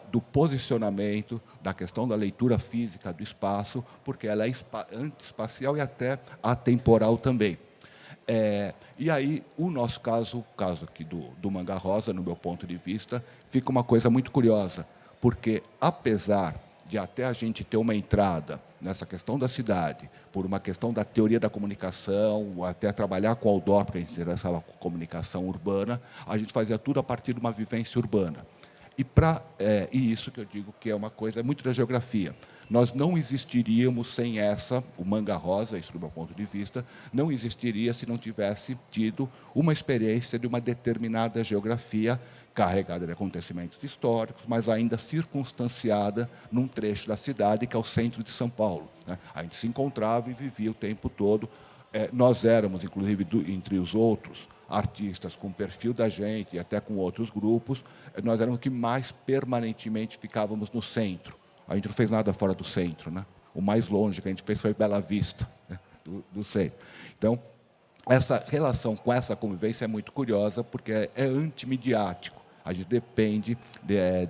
do posicionamento, da questão da leitura física do espaço, porque ela é antiespacial e até atemporal também. E aí, o nosso caso, o caso aqui do Manga Rosa, no meu ponto de vista, fica uma coisa muito curiosa, porque, apesar de até a gente ter uma entrada nessa questão da cidade, por uma questão da teoria da comunicação, até trabalhar com o outdoor, porque a gente se interessava com comunicação urbana, a gente fazia tudo a partir de uma vivência urbana. E isso que eu digo que é uma coisa muito da geografia. Nós não existiríamos sem o Manga Rosa, isso do meu ponto de vista, não existiria se não tivesse tido uma experiência de uma determinada geografia carregada de acontecimentos históricos, mas ainda circunstanciada num trecho da cidade, que é o centro de São Paulo, né? A gente se encontrava e vivia o tempo todo. Nós éramos, inclusive, entre os outros artistas com o perfil da gente e até com outros grupos, nós éramos que mais permanentemente ficávamos no centro. A gente não fez nada fora do centro, né? O mais longe que a gente fez foi Bela Vista, né? do centro. Então, essa relação com essa convivência é muito curiosa, porque é antimidiático. A gente depende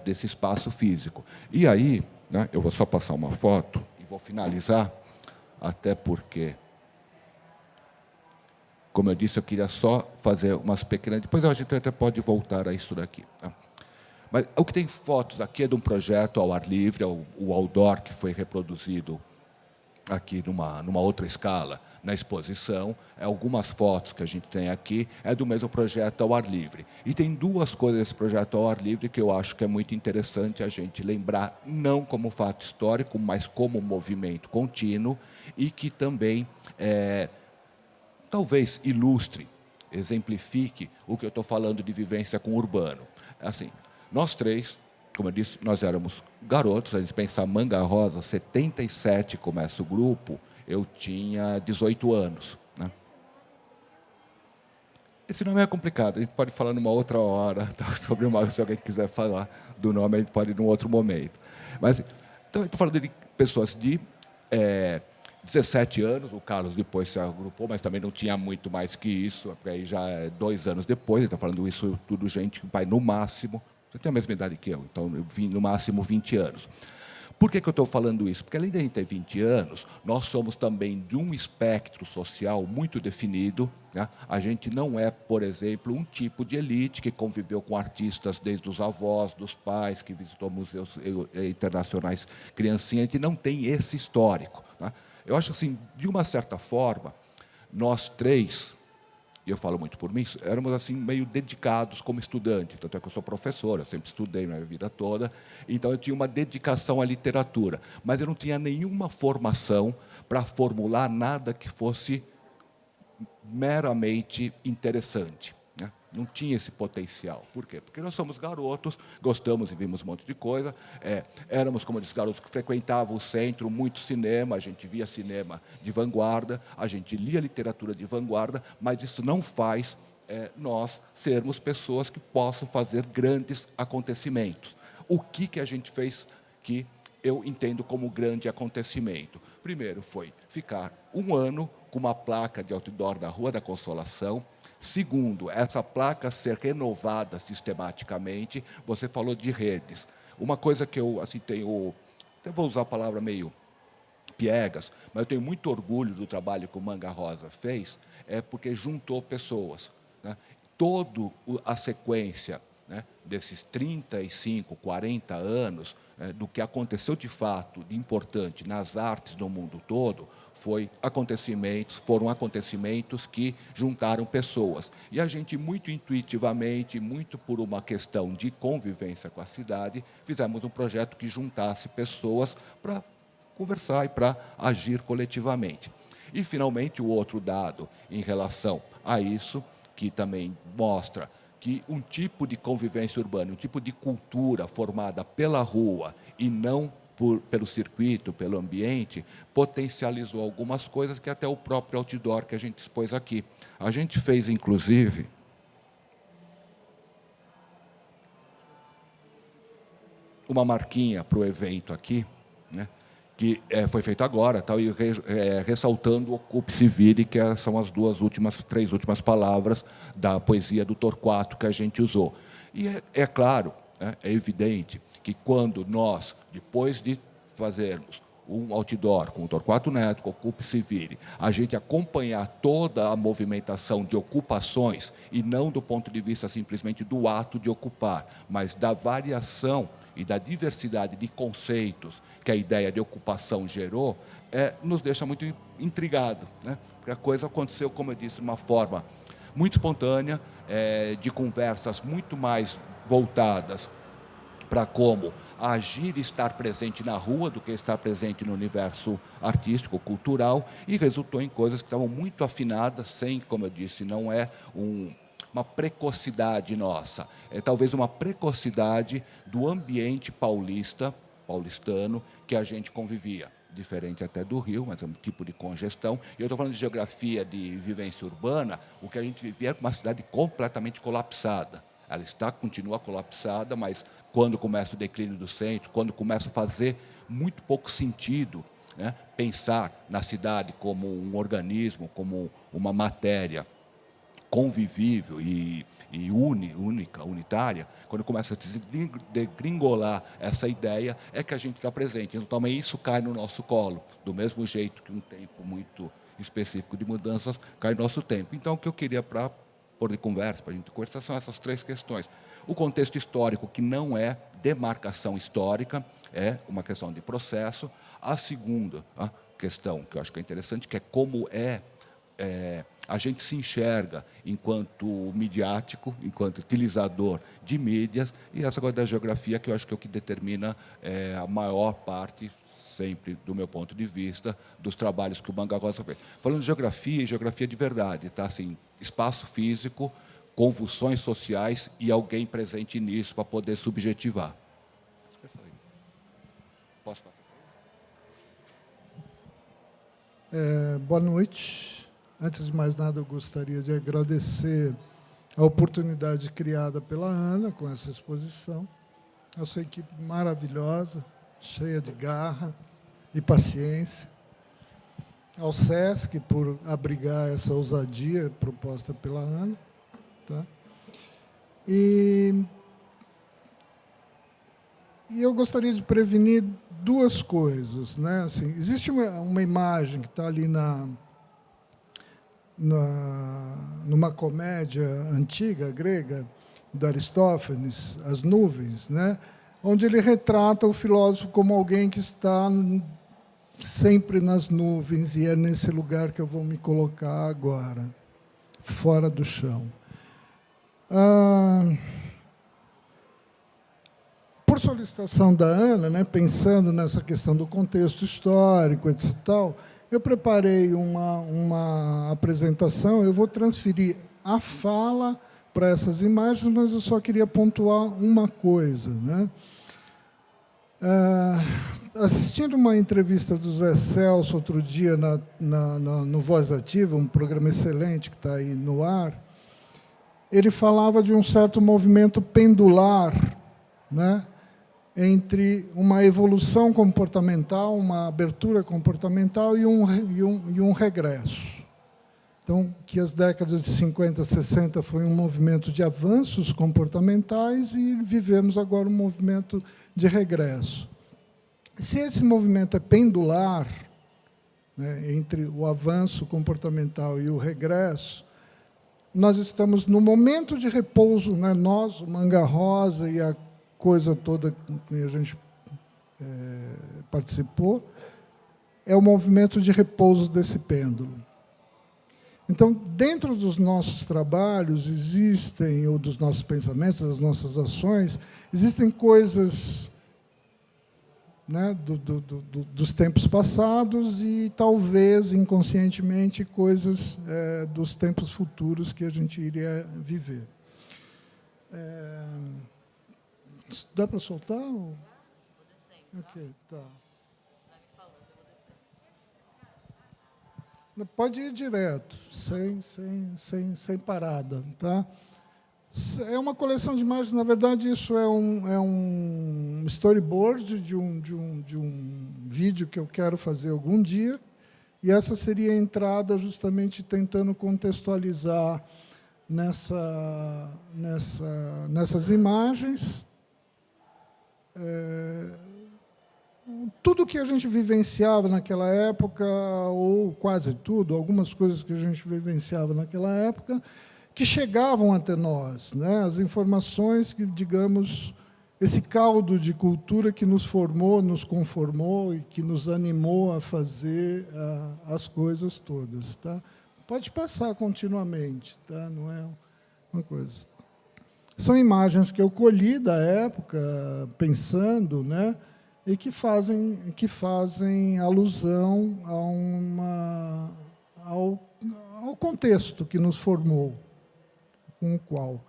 desse espaço físico. E aí, né, eu vou só passar uma foto e vou finalizar, até porque, como eu disse, eu queria só fazer umas pequenas... Depois a gente até pode voltar a isso daqui, tá? Mas o que tem fotos aqui é de um projeto ao ar livre, o outdoor, que foi reproduzido aqui numa outra escala na exposição. Algumas fotos que a gente tem aqui é do mesmo projeto ao ar livre. E tem duas coisas desse projeto ao ar livre que eu acho que é muito interessante a gente lembrar, não como fato histórico, mas como um movimento contínuo e que também talvez ilustre, exemplifique o que eu estou falando de vivência com o urbano. Assim, nós três, como eu disse, nós éramos garotos. A gente pensar Manga Rosa, 77 começa o grupo, eu tinha 18 anos. Né? Esse nome é complicado, a gente pode falar numa outra hora, tá? Sobre o nome, se alguém quiser falar do nome, a gente pode ir num outro momento. Mas, então, eu estou falando de pessoas de 17 anos, o Carlos depois se agrupou, mas também não tinha muito mais que isso, porque aí já é 2 anos depois, ele está falando isso tudo gente que vai no máximo, você tem a mesma idade que eu, então eu vim no máximo 20 anos. Por que eu estou falando isso? Porque além de a gente ter 20 anos, nós somos também de um espectro social muito definido. Né? A gente não é, por exemplo, um tipo de elite que conviveu com artistas desde os avós, dos pais, que visitou museus internacionais criancinha. A gente não tem esse histórico. Né? Eu acho assim, de uma certa forma, nós três, e eu falo muito por mim, éramos assim meio dedicados como estudante. Tanto é que eu sou professor, eu sempre estudei na minha vida toda, então eu tinha uma dedicação à literatura, mas eu não tinha nenhuma formação para formular nada que fosse meramente interessante. Né? Não tinha esse potencial. Por quê? Porque nós somos garotos, gostamos e vimos um monte de coisa, éramos, como eu disse, garotos que frequentavam o centro, muito cinema, a gente via cinema de vanguarda, a gente lia literatura de vanguarda, mas isso não faz nós sermos pessoas que possam fazer grandes acontecimentos. O que a gente fez que eu entendo como grande acontecimento? Primeiro foi ficar 1 ano com uma placa de outdoor da Rua da Consolação. Segundo, essa placa ser renovada sistematicamente. Você falou de redes. Uma coisa que eu assim, tenho, até vou usar a palavra meio piegas, mas eu tenho muito orgulho do trabalho que o Manga Rosa fez, porque juntou pessoas. Né? Toda a sequência, né, desses 35, 40 anos, do que aconteceu de fato de importante nas artes no mundo todo, foram acontecimentos que juntaram pessoas. E a gente, muito intuitivamente, muito por uma questão de convivência com a cidade, fizemos um projeto que juntasse pessoas para conversar e para agir coletivamente. E, finalmente, o outro dado em relação a isso, que também mostra que um tipo de convivência urbana, um tipo de cultura formada pela rua e não pelo circuito, pelo ambiente, potencializou algumas coisas que até o próprio outdoor que a gente expôs aqui. A gente fez, inclusive, uma marquinha para o evento aqui, né, que foi feito agora, tal, e ressaltando o Ocupe-se Vire, que são as 3 últimas palavras da poesia do Torquato que a gente usou. E é claro, é evidente, que quando nós, depois de fazermos um outdoor com o Torquato Neto, com o Ocupe-se Vire, a gente acompanhar toda a movimentação de ocupações, e não do ponto de vista simplesmente do ato de ocupar, mas da variação e da diversidade de conceitos que a ideia de ocupação gerou, nos deixa muito intrigado, né? Porque a coisa aconteceu, como eu disse, de uma forma muito espontânea, de conversas muito mais voltadas para como agir e estar presente na rua do que estar presente no universo artístico, cultural, e resultou em coisas que estavam muito afinadas, sem, como eu disse, não é uma precocidade nossa, é talvez uma precocidade do ambiente paulistano, que a gente convivia. Diferente até do Rio, mas é um tipo de congestão. E eu estou falando de geografia de vivência urbana, o que a gente vivia é uma cidade completamente colapsada. Ela continua colapsada, mas quando começa o declínio do centro, quando começa a fazer muito pouco sentido, né, pensar na cidade como um organismo, como uma matéria convivível e unitária, quando começa a degringolar essa ideia, é que a gente está presente. Então, também isso cai no nosso colo, do mesmo jeito que um tempo muito específico de mudanças cai no nosso tempo. Então, o que eu queria para pôr de conversa, para a gente conversar, são essas 3 questões. O contexto histórico, que não é demarcação histórica, é uma questão de processo. A segunda, questão que eu acho que é interessante, que é como a gente se enxerga enquanto midiático, enquanto utilizador de mídias, e essa coisa da geografia, que eu acho que é o que determina a maior parte, sempre, do meu ponto de vista, dos trabalhos que o Manga Rosa fez. Falando de geografia, e geografia de verdade, tá? Assim, espaço físico, convulsões sociais e alguém presente nisso para poder subjetivar. Posso passar? Boa noite. Antes de mais nada, eu gostaria de agradecer a oportunidade criada pela Ana com essa exposição. A sua equipe maravilhosa, cheia de garra e paciência. Ao SESC, por abrigar essa ousadia proposta pela Ana. Tá? E eu gostaria de prevenir duas coisas. Né? Assim, existe uma imagem que está ali numa comédia antiga, grega, de Aristófanes, As Nuvens, né? Onde ele retrata o filósofo como alguém que está sempre nas nuvens, e é nesse lugar que eu vou me colocar agora, fora do chão. Por solicitação da Ana, né, pensando nessa questão do contexto histórico, etc., eu preparei uma apresentação. Eu vou transferir a fala para essas imagens, mas eu só queria pontuar uma coisa. Né? Assistindo uma entrevista do Zé Celso outro dia no Voz Ativa, um programa excelente que está aí no ar, ele falava de um certo movimento pendular, né, entre uma evolução comportamental, uma abertura comportamental e um regresso. Então, que as décadas de 50, 60 foi um movimento de avanços comportamentais e vivemos agora um movimento de regresso. Se esse movimento é pendular, né, entre o avanço comportamental e o regresso, nós estamos no momento de repouso, né, nós, o Manga Rosa e a coisa toda que a gente participou, é o movimento de repouso desse pêndulo. Então, dentro dos nossos trabalhos existem, ou dos nossos pensamentos, das nossas ações, existem coisas, né, dos tempos passados e, talvez, inconscientemente, coisas dos tempos futuros que a gente iria viver. Dá para soltar? Ou... Ok, tá. Pode ir direto, sem parada. Tá? É uma coleção de imagens, na verdade, isso é um storyboard de um vídeo que eu quero fazer algum dia, e essa seria a entrada justamente tentando contextualizar nessas imagens tudo que a gente vivenciava naquela época, ou quase tudo, algumas coisas que a gente vivenciava naquela época, que chegavam até nós, né? As informações que, digamos, esse caldo de cultura que nos formou, nos conformou e que nos animou a fazer as coisas todas. Tá? Pode passar continuamente, tá? Não é uma coisa. São imagens que eu colhi da época, pensando, né? E que fazem alusão ao contexto que nos formou, com o qual.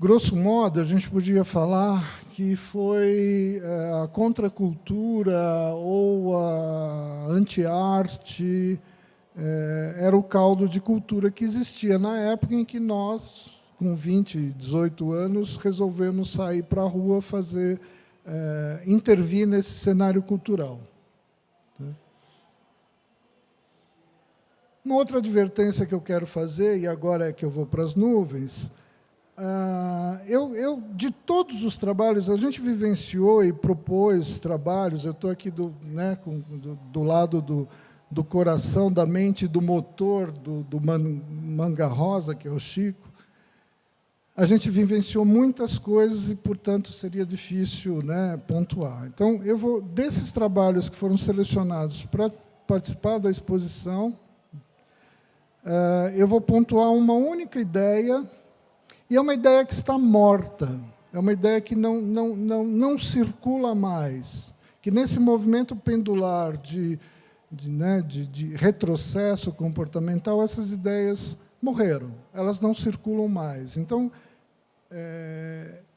Grosso modo, a gente podia falar que foi a contracultura ou a anti-arte, era o caldo de cultura que existia na época em que nós, com 20, 18 anos, resolvemos sair para a rua intervir nesse cenário cultural. Uma outra advertência que eu quero fazer, e agora é que eu vou para as nuvens, de todos os trabalhos, a gente vivenciou e propôs trabalhos, eu estou aqui do lado do coração, da mente, do motor do Manga Rosa, que é o Chico. a gente vivenciou muitas coisas e, portanto, seria difícil, né, pontuar. Então, eu vou, desses trabalhos que foram selecionados para participar da exposição, eu vou pontuar uma única ideia, e é uma ideia que está morta, é uma ideia que não circula mais, que nesse movimento pendular de retrocesso comportamental, essas ideias morreram, elas não circulam mais. Então,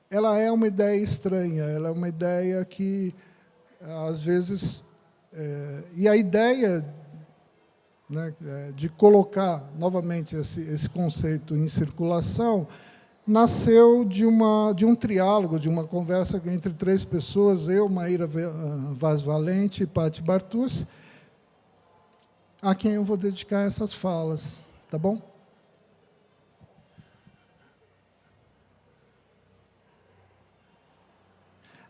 ela é uma ideia estranha, ela é uma ideia que, às vezes... e a ideia, né, de colocar novamente esse conceito em circulação nasceu de um triálogo, de uma conversa entre 3 pessoas, eu, Maíra Vaz Valente e Patti Bartucci, a quem eu vou dedicar essas falas, tá bom?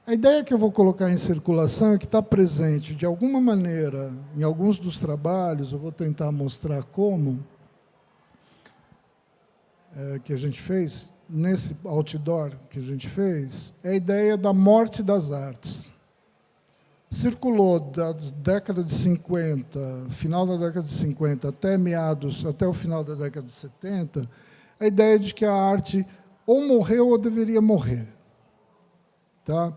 A ideia que eu vou colocar em circulação é que está presente, de alguma maneira, em alguns dos trabalhos, eu vou tentar mostrar como, que a gente fez, nesse outdoor que a gente fez, é a ideia da morte das artes. Circulou da década de 50, final da década de 50, até o final da década de 70, a ideia de que a arte ou morreu ou deveria morrer. Tá?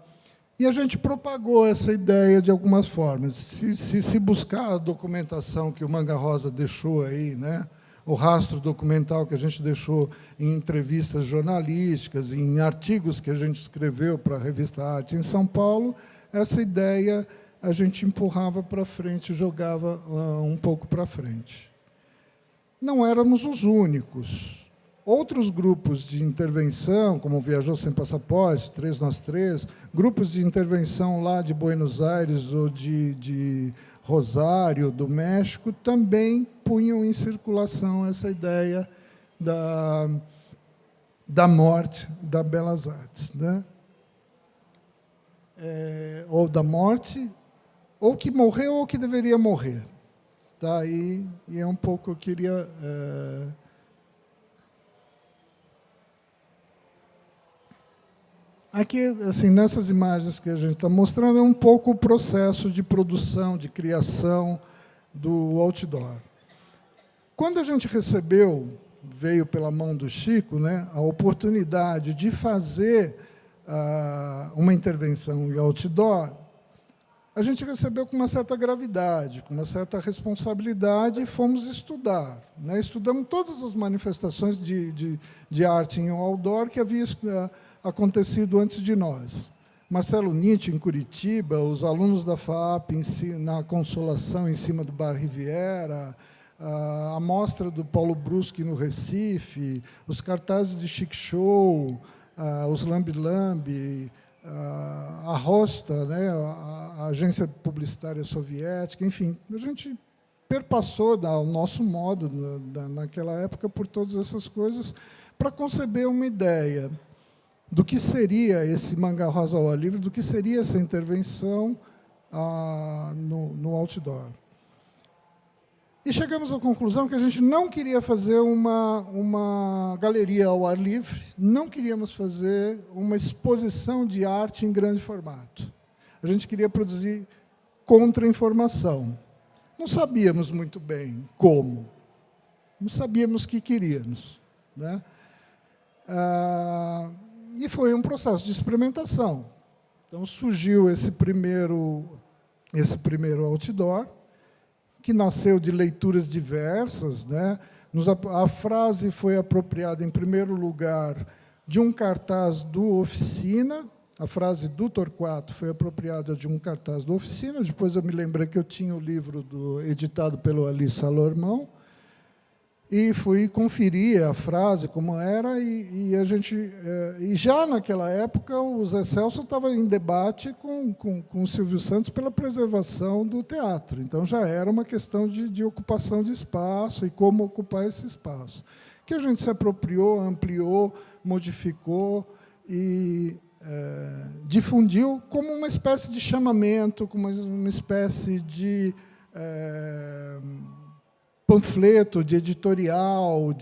E a gente propagou essa ideia de algumas formas. Se buscar a documentação que o Manga Rosa deixou aí, né, o rastro documental que a gente deixou em entrevistas jornalísticas, em artigos que a gente escreveu para a revista Arte em São Paulo, essa ideia a gente empurrava para frente, jogava um pouco para frente. Não éramos os únicos. Outros grupos de intervenção, como o Viajou Sem Passaporte, 3 Nós Três, grupos de intervenção lá de Buenos Aires ou de Rosário, do México, também punham em circulação essa ideia da morte das belas artes, né? Ou da morte, ou que morreu ou que deveria morrer. Tá? E é um pouco eu queria... Aqui, assim, nessas imagens que a gente está mostrando, é um pouco o processo de produção, de criação do outdoor. Quando a gente recebeu, veio pela mão do Chico, né, a oportunidade de fazer uma intervenção em outdoor, a gente recebeu com uma certa gravidade, com uma certa responsabilidade, e fomos estudar. Né? Estudamos todas as manifestações de arte em outdoor que havia acontecido antes de nós. Marcelo Nietzsche, em Curitiba, os alunos da FAAP na Consolação, em cima do Bar Riviera, a mostra do Paulo Bruschi, no Recife, os cartazes de Chic Show, os Lambi-Lambi, a Rosta, né, a agência publicitária soviética, enfim, a gente perpassou, ao nosso modo, naquela época, por todas essas coisas, para conceber uma ideia do que seria esse Manga Rosa ao ar livre, do que seria essa intervenção no outdoor. E chegamos à conclusão que a gente não queria fazer uma galeria ao ar livre, não queríamos fazer uma exposição de arte em grande formato. A gente queria produzir contra-informação. Não sabíamos muito bem como, não sabíamos o que queríamos, né? E foi um processo de experimentação. Então, surgiu esse primeiro outdoor, que nasceu de leituras diversas, né? A frase foi apropriada, em primeiro lugar, de um cartaz do Oficina. A frase do Torquato foi apropriada de um cartaz do Oficina. Depois eu me lembrei que eu tinha o livro editado pelo Ali Salormão, e fui conferir a frase como era, e a gente... E já naquela época, o Zé Celso estava em debate com o Silvio Santos pela preservação do teatro. Então, já era uma questão de ocupação de espaço e como ocupar esse espaço, que a gente se apropriou, ampliou, modificou e difundiu como uma espécie de chamamento, como uma espécie de... panfleto, de editorial,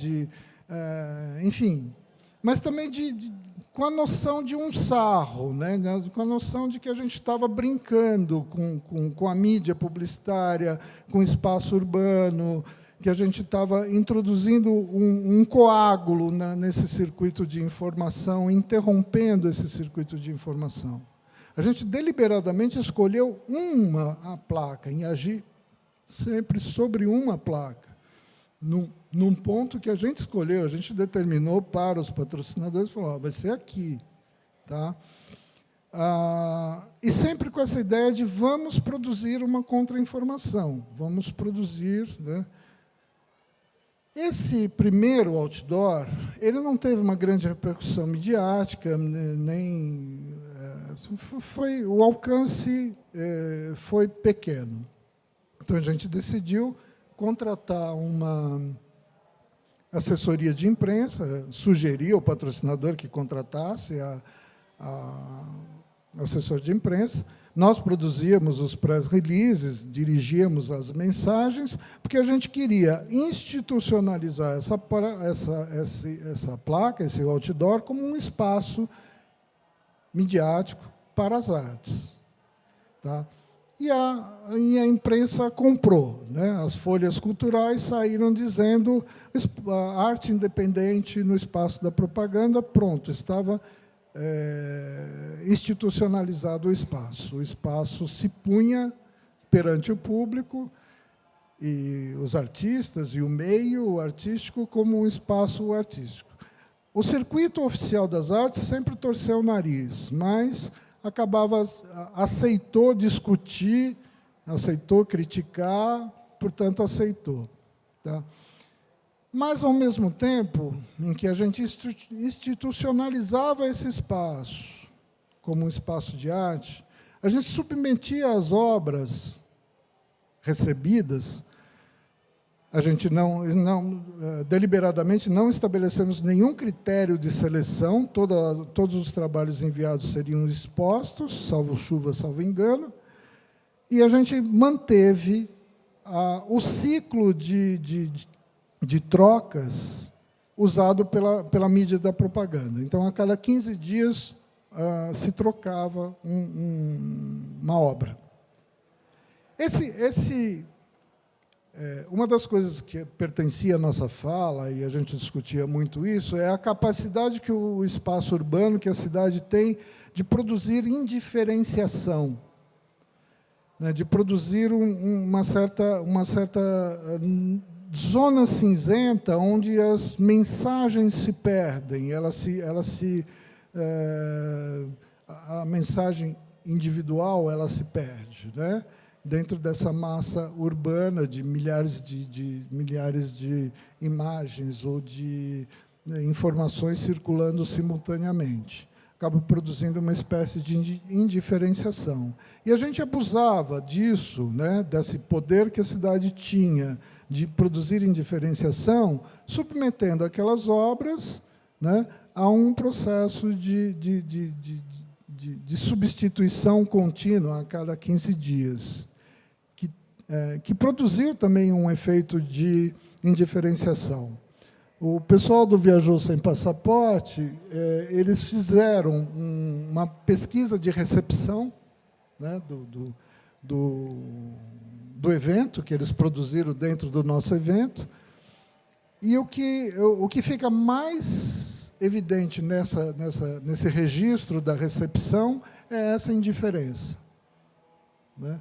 enfim, mas também com a noção de um sarro, né? Com a noção de que a gente estava brincando com a mídia publicitária, com o espaço urbano, que a gente estava introduzindo um coágulo nesse circuito de informação, interrompendo esse circuito de informação. A gente deliberadamente escolheu a placa, em agir sempre sobre uma placa, num ponto que a gente escolheu, a gente determinou para os patrocinadores, falou, vai ser aqui. Tá? E sempre com essa ideia de vamos produzir uma contra-informação, vamos produzir... Né? Esse primeiro outdoor, ele não teve uma grande repercussão midiática, nem o alcance foi pequeno. Então, a gente decidiu contratar uma assessoria de imprensa, sugerir ao patrocinador que contratasse a assessor de imprensa. Nós produzíamos os press releases, dirigíamos as mensagens, porque a gente queria institucionalizar essa placa, esse outdoor, como um espaço midiático para as artes. Tá? E a imprensa comprou. Né? As folhas culturais saíram dizendo a arte independente no espaço da propaganda, pronto, estava institucionalizado o espaço. O espaço se punha perante o público e os artistas e o meio artístico como um espaço artístico. O circuito oficial das artes sempre torceu o nariz, mas aceitou discutir, aceitou criticar, portanto, aceitou. Tá? Mas, ao mesmo tempo em que a gente institucionalizava esse espaço como um espaço de arte, a gente submetia as obras recebidas, a gente deliberadamente não estabelecemos nenhum critério de seleção, todos os trabalhos enviados seriam expostos, salvo chuva, salvo engano, e a gente manteve o ciclo de trocas usado pela mídia da propaganda. Então, a cada 15 dias se trocava uma obra. Uma das coisas que pertencia à nossa fala, e a gente discutia muito isso, é a capacidade que o espaço urbano, que a cidade tem, de produzir indiferenciação, né, de produzir uma certa zona cinzenta onde as mensagens se perdem, a mensagem individual ela se perde, né? Dentro dessa massa urbana de milhares de imagens ou de informações circulando simultaneamente. Acaba produzindo uma espécie de indiferenciação. E a gente abusava disso, né, desse poder que a cidade tinha de produzir indiferenciação, submetendo aquelas obras, né, a um processo de substituição contínua a cada 15 dias, que produziu também um efeito de indiferenciação. O pessoal do Viajou Sem Passaporte, eles fizeram uma pesquisa de recepção, né, do evento, que eles produziram dentro do nosso evento, e o que fica mais evidente nesse registro da recepção é essa indiferença. Né?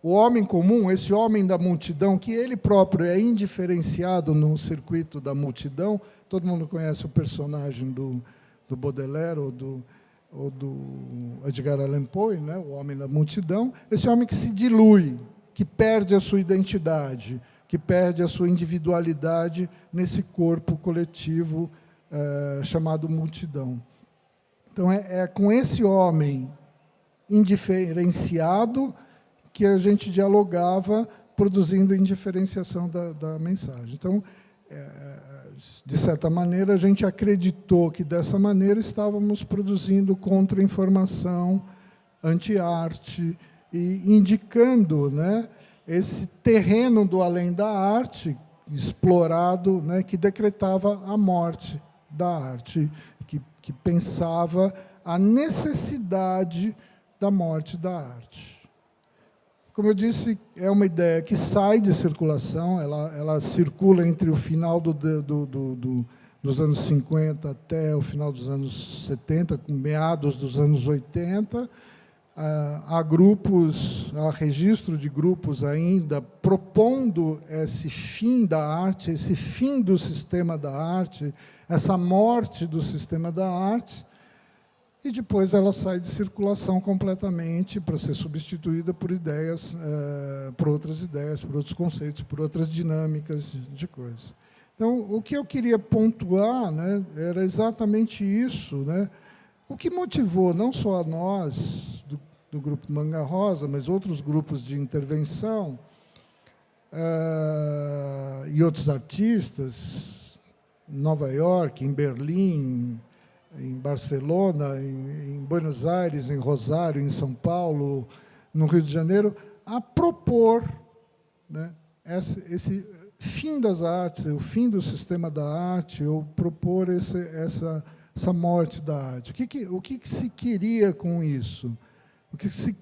O homem comum, esse homem da multidão, que ele próprio é indiferenciado no circuito da multidão, todo mundo conhece o personagem do Baudelaire ou do Edgar Allan Poe, né, o homem da multidão, esse homem que se dilui, que perde a sua identidade, que perde a sua individualidade nesse corpo coletivo chamado multidão. Então, é com esse homem indiferenciado que a gente dialogava, produzindo indiferenciação da mensagem. Então, de certa maneira, a gente acreditou que, dessa maneira, estávamos produzindo contra-informação, anti-arte, e indicando, né, esse terreno do além da arte, explorado, né, que decretava a morte da arte, que pensava a necessidade da morte da arte. Como eu disse, é uma ideia que sai de circulação, ela circula entre o final dos anos 50 até o final dos anos 70, com meados dos anos 80. Há registro de grupos ainda propondo esse fim da arte, esse fim do sistema da arte, essa morte do sistema da arte, e depois ela sai de circulação completamente para ser substituída por ideias, por outras ideias, por outros conceitos, por outras dinâmicas de coisa. Então, o que eu queria pontuar, né, era exatamente isso, né? O que motivou não só a nós, do Grupo Manga Rosa, mas outros grupos de intervenção e outros artistas, em Nova York, em Berlim, em Barcelona, em Buenos Aires, em Rosário, em São Paulo, no Rio de Janeiro, a propor, né, esse fim das artes, o fim do sistema da arte, ou propor essa morte da arte. O que se queria com isso? O que se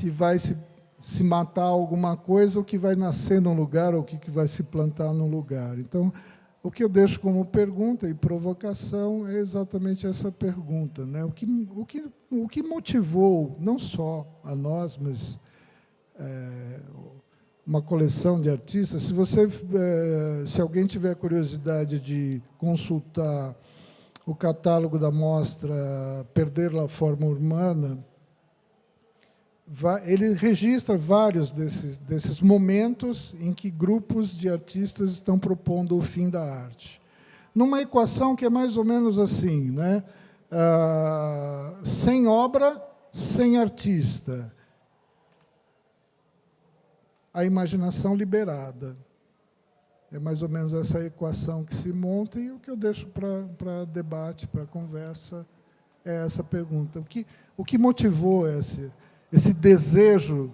vai se matar alguma coisa, o que vai nascer num lugar, ou o que vai se plantar num lugar. Então, o que eu deixo como pergunta e provocação é exatamente essa pergunta, né? O que motivou, não só a nós, mas uma coleção de artistas. Se alguém tiver curiosidade de consultar o catálogo da mostra Perder la Forma Humana, ele registra vários desses momentos em que grupos de artistas estão propondo o fim da arte. Numa equação que é mais ou menos assim, né? Sem obra, sem artista. A imaginação liberada. É mais ou menos essa equação que se monta, e o que eu deixo para debate, para conversa, é essa pergunta. O que motivou esse desejo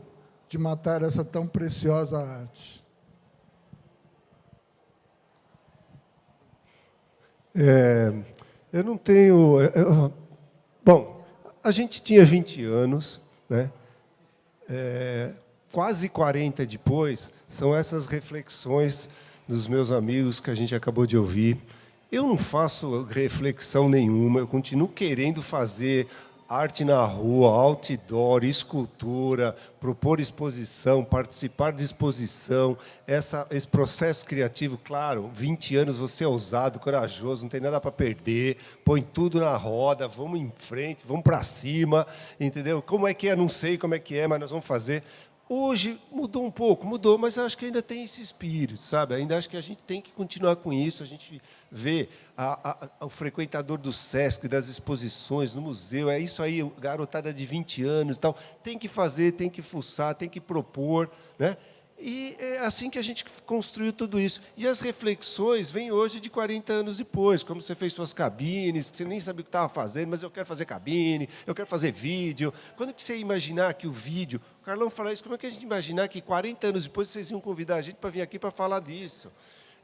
de matar essa tão preciosa arte? Eu não tenho... Bom, a gente tinha 20 anos, né? Quase 40 depois, são essas reflexões dos meus amigos que a gente acabou de ouvir. Eu não faço reflexão nenhuma, eu continuo querendo fazer arte na rua, outdoor, escultura, propor exposição, participar de exposição, esse processo criativo. Claro, 20 anos, você é ousado, corajoso, não tem nada para perder, põe tudo na roda, vamos em frente, vamos para cima, entendeu? Como é que é? Não sei como é que é, mas nós vamos fazer. Hoje mudou um pouco, mas eu acho que ainda tem esse espírito, sabe? Ainda acho que a gente tem que continuar com isso. A gente vê o frequentador do Sesc, das exposições, no museu, é isso aí, garotada de 20 anos e tal. Tem que fazer, tem que fuçar, tem que propor, né? E é assim que a gente construiu tudo isso. E as reflexões vêm hoje de 40 anos depois, como você fez suas cabines, que você nem sabia o que estava fazendo, mas eu quero fazer cabine, eu quero fazer vídeo. Quando que você ia imaginar que o vídeo... O Carlão fala isso, como é que a gente imaginar que 40 anos depois vocês iam convidar a gente para vir aqui para falar disso?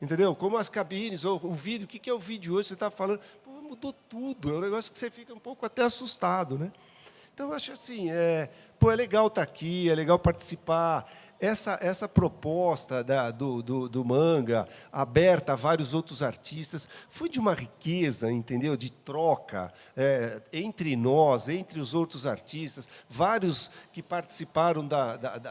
Entendeu? Como as cabines, ou o vídeo, o que é o vídeo hoje? Você está falando, pô, mudou tudo, é um negócio que você fica um pouco até assustado, né? Então, eu acho assim, é legal estar aqui, é legal participar. Essa proposta do manga, aberta a vários outros artistas, foi de uma riqueza, entendeu? De troca entre nós, entre os outros artistas, vários que participaram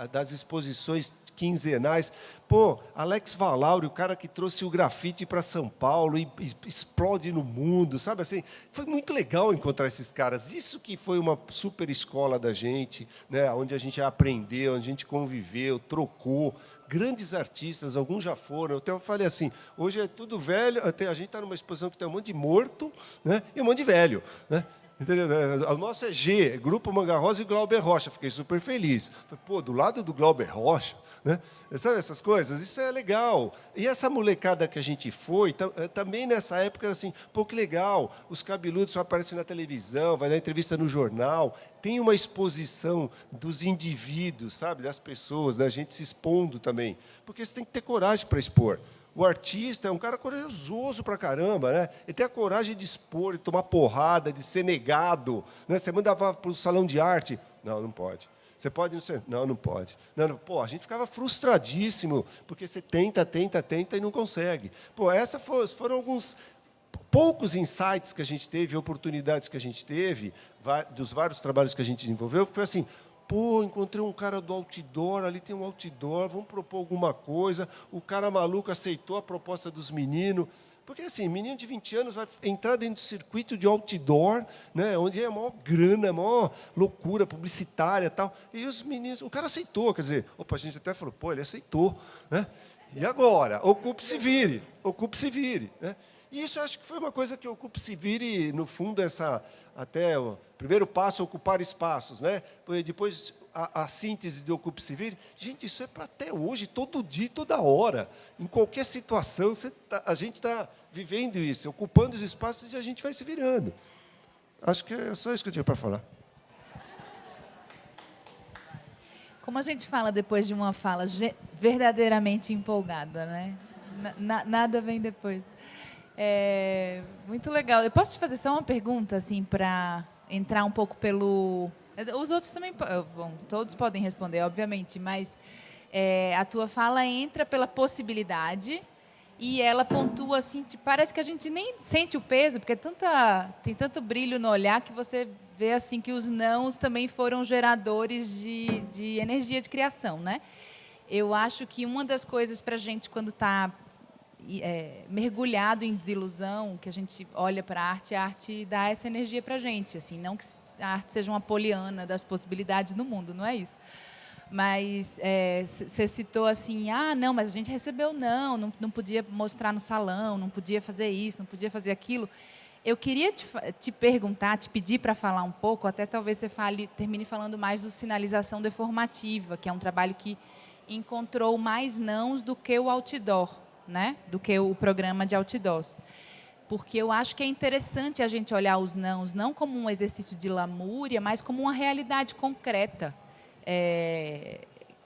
das exposições quinzenais. Pô, Alex Valauri, o cara que trouxe o grafite para São Paulo e explode no mundo, sabe assim? Foi muito legal encontrar esses caras. Isso que foi uma super escola da gente, né? Onde a gente aprendeu, onde a gente conviveu, trocou. Grandes artistas, alguns já foram. Eu até falei assim, hoje é tudo velho, a gente está numa exposição que tem um monte de morto, né? E um monte de velho, né? Entendeu? O nosso é G, Grupo Manga Rosa e Glauber Rocha. Fiquei super feliz. Pô, do lado do Glauber Rocha, né? Sabe essas coisas? Isso é legal. E essa molecada que a gente foi, também nessa época era assim, pô, que legal. Os cabeludos aparecem na televisão, vai dar entrevista no jornal. Tem uma exposição dos indivíduos, sabe? Das pessoas, da gente se expondo também. Porque você tem que ter coragem para expor. O artista é um cara corajoso pra caramba, né? Ele tem a coragem de expor, de tomar porrada, de ser negado. Né? Você mandava para o salão de arte. Não, não pode. Você pode não ser? Não, não pode. Não, não. Pô, a gente ficava frustradíssimo, porque você tenta e não consegue. Pô, foram alguns poucos insights que a gente teve, oportunidades que a gente teve, dos vários trabalhos que a gente desenvolveu, foi assim, pô, encontrei um cara do outdoor, ali tem um outdoor, vamos propor alguma coisa, o cara maluco aceitou a proposta dos meninos, porque, assim, menino de 20 anos vai entrar dentro do circuito de outdoor, né, onde é a maior grana, a maior loucura publicitária e tal. E os meninos... O cara aceitou, quer dizer... Opa, a gente até falou, pô, ele aceitou. Né? E agora? Ocupe-se vire. Ocupe-se vire. Né? E isso eu acho que foi uma coisa que o Ocupe-se vire, no fundo, até o primeiro passo, ocupar espaços. Né? Depois... A síntese do Ocupe-se Vire, gente, isso é para até hoje, todo dia, toda hora. Em qualquer situação, a gente está vivendo isso, ocupando os espaços e a gente vai se virando. Acho que é só isso que eu tinha para falar. Como a gente fala depois de uma fala verdadeiramente empolgada, né? Nada vem depois. Muito legal. Eu posso te fazer só uma pergunta, assim, para entrar um pouco pelo... Os outros também, bom, todos podem responder, obviamente, mas a tua fala entra pela possibilidade e ela pontua assim, parece que a gente nem sente o peso, porque tem tanto brilho no olhar que você vê assim que os nãos também foram geradores de energia de criação, né? Eu acho que uma das coisas para a gente quando está mergulhado em desilusão, que a gente olha para a arte dá essa energia para a gente, assim, não que a arte seja uma poliana das possibilidades no mundo, não é isso. Mas você citou assim, não, mas a gente recebeu não podia mostrar no salão, não podia fazer isso, não podia fazer aquilo. Eu queria te perguntar, te pedir para falar um pouco, até talvez você termine falando mais do Sinalização Deformativa, que é um trabalho que encontrou mais nãos do que o outdoor, né? Do que o programa de outdoors. Porque eu acho que é interessante a gente olhar os nãos não como um exercício de lamúria, mas como uma realidade concreta,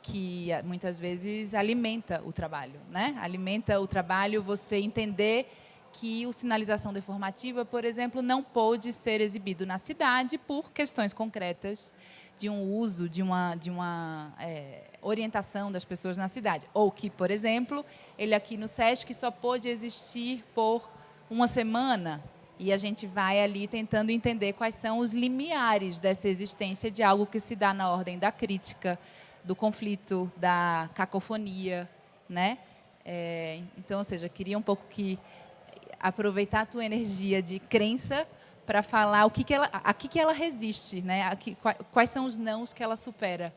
que muitas vezes alimenta o trabalho, né? Alimenta o trabalho você entender que o Sinalização Deformativa, por exemplo, não pôde ser exibido na cidade por questões concretas de um uso, de uma orientação das pessoas na cidade. Ou que, por exemplo, ele aqui no SESC só pôde existir por uma semana, e a gente vai ali tentando entender quais são os limiares dessa existência de algo que se dá na ordem da crítica, do conflito, da cacofonia, né? Então, ou seja, queria um pouco aproveitar a tua energia de crença para falar a que ela resiste, né? Quais são os nãos que ela supera.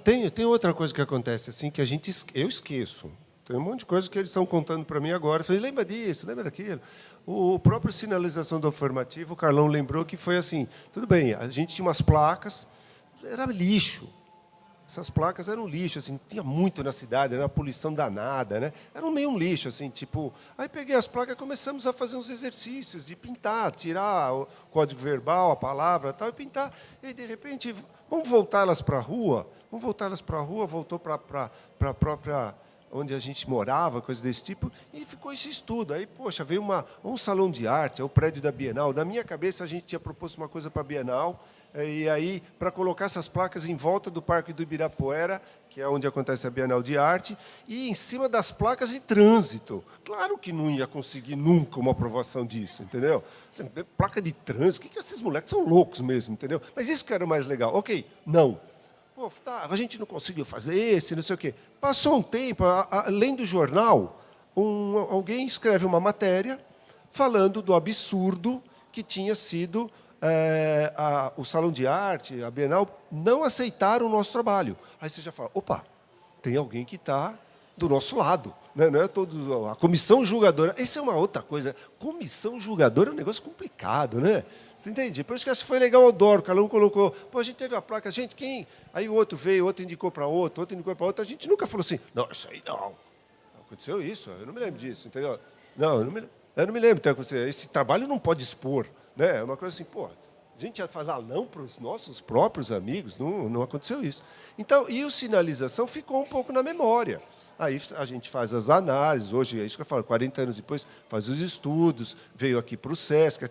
Tem outra coisa que acontece assim que eu esqueço. Tem um monte de coisa que eles estão contando para mim agora. Eu falei, lembra disso, lembra daquilo. O próprio Sinalização Deformativa, o Carlão lembrou que foi assim, tudo bem, a gente tinha umas placas, era lixo. Essas placas eram lixo, assim, tinha muito na cidade, era uma poluição danada, né? Era meio um lixo, assim, tipo... Aí peguei as placas e começamos a fazer uns exercícios de pintar, tirar o código verbal, a palavra e tal, e pintar. E, de repente, vamos voltar elas para a rua? Voltou para a própria... onde a gente morava, coisa desse tipo, e ficou esse estudo. Aí, poxa, veio um salão de arte, o prédio da Bienal. Na minha cabeça, a gente tinha proposto uma coisa para a Bienal, e aí, para colocar essas placas em volta do Parque do Ibirapuera, que é onde acontece a Bienal de Arte, e em cima das placas de trânsito. Claro que não ia conseguir nunca uma aprovação disso, entendeu? Placa de trânsito, o que esses moleques são loucos mesmo, entendeu? Mas isso que era o mais legal. Ok, não. Pô, tá, a gente não conseguiu fazer esse, não sei o quê. Passou um tempo, além do jornal, alguém escreve uma matéria falando do absurdo que tinha sido o Salão de Arte, a Bienal, não aceitaram o nosso trabalho. Aí você já fala, opa, tem alguém que está do nosso lado. Né? Não é a comissão julgadora. Essa é uma outra coisa. Comissão julgadora é um negócio complicado, né? Você entende? Por isso que essa foi legal, o Doro, cada um colocou. Pô, a gente teve a placa, gente, quem? Aí o outro veio, outro indicou para outro indicou para outro. A gente nunca falou assim, não, isso aí não. Aconteceu isso, eu não me lembro disso, entendeu? Não, eu não me lembro. Então, esse trabalho não pode expor. Né? É uma coisa assim, pô, a gente ia falar não para os nossos próprios amigos, não aconteceu isso. Então, e o Sinalização ficou um pouco na memória. Aí a gente faz as análises, hoje, é isso que eu falo, 40 anos depois, faz os estudos, veio aqui para o SESC,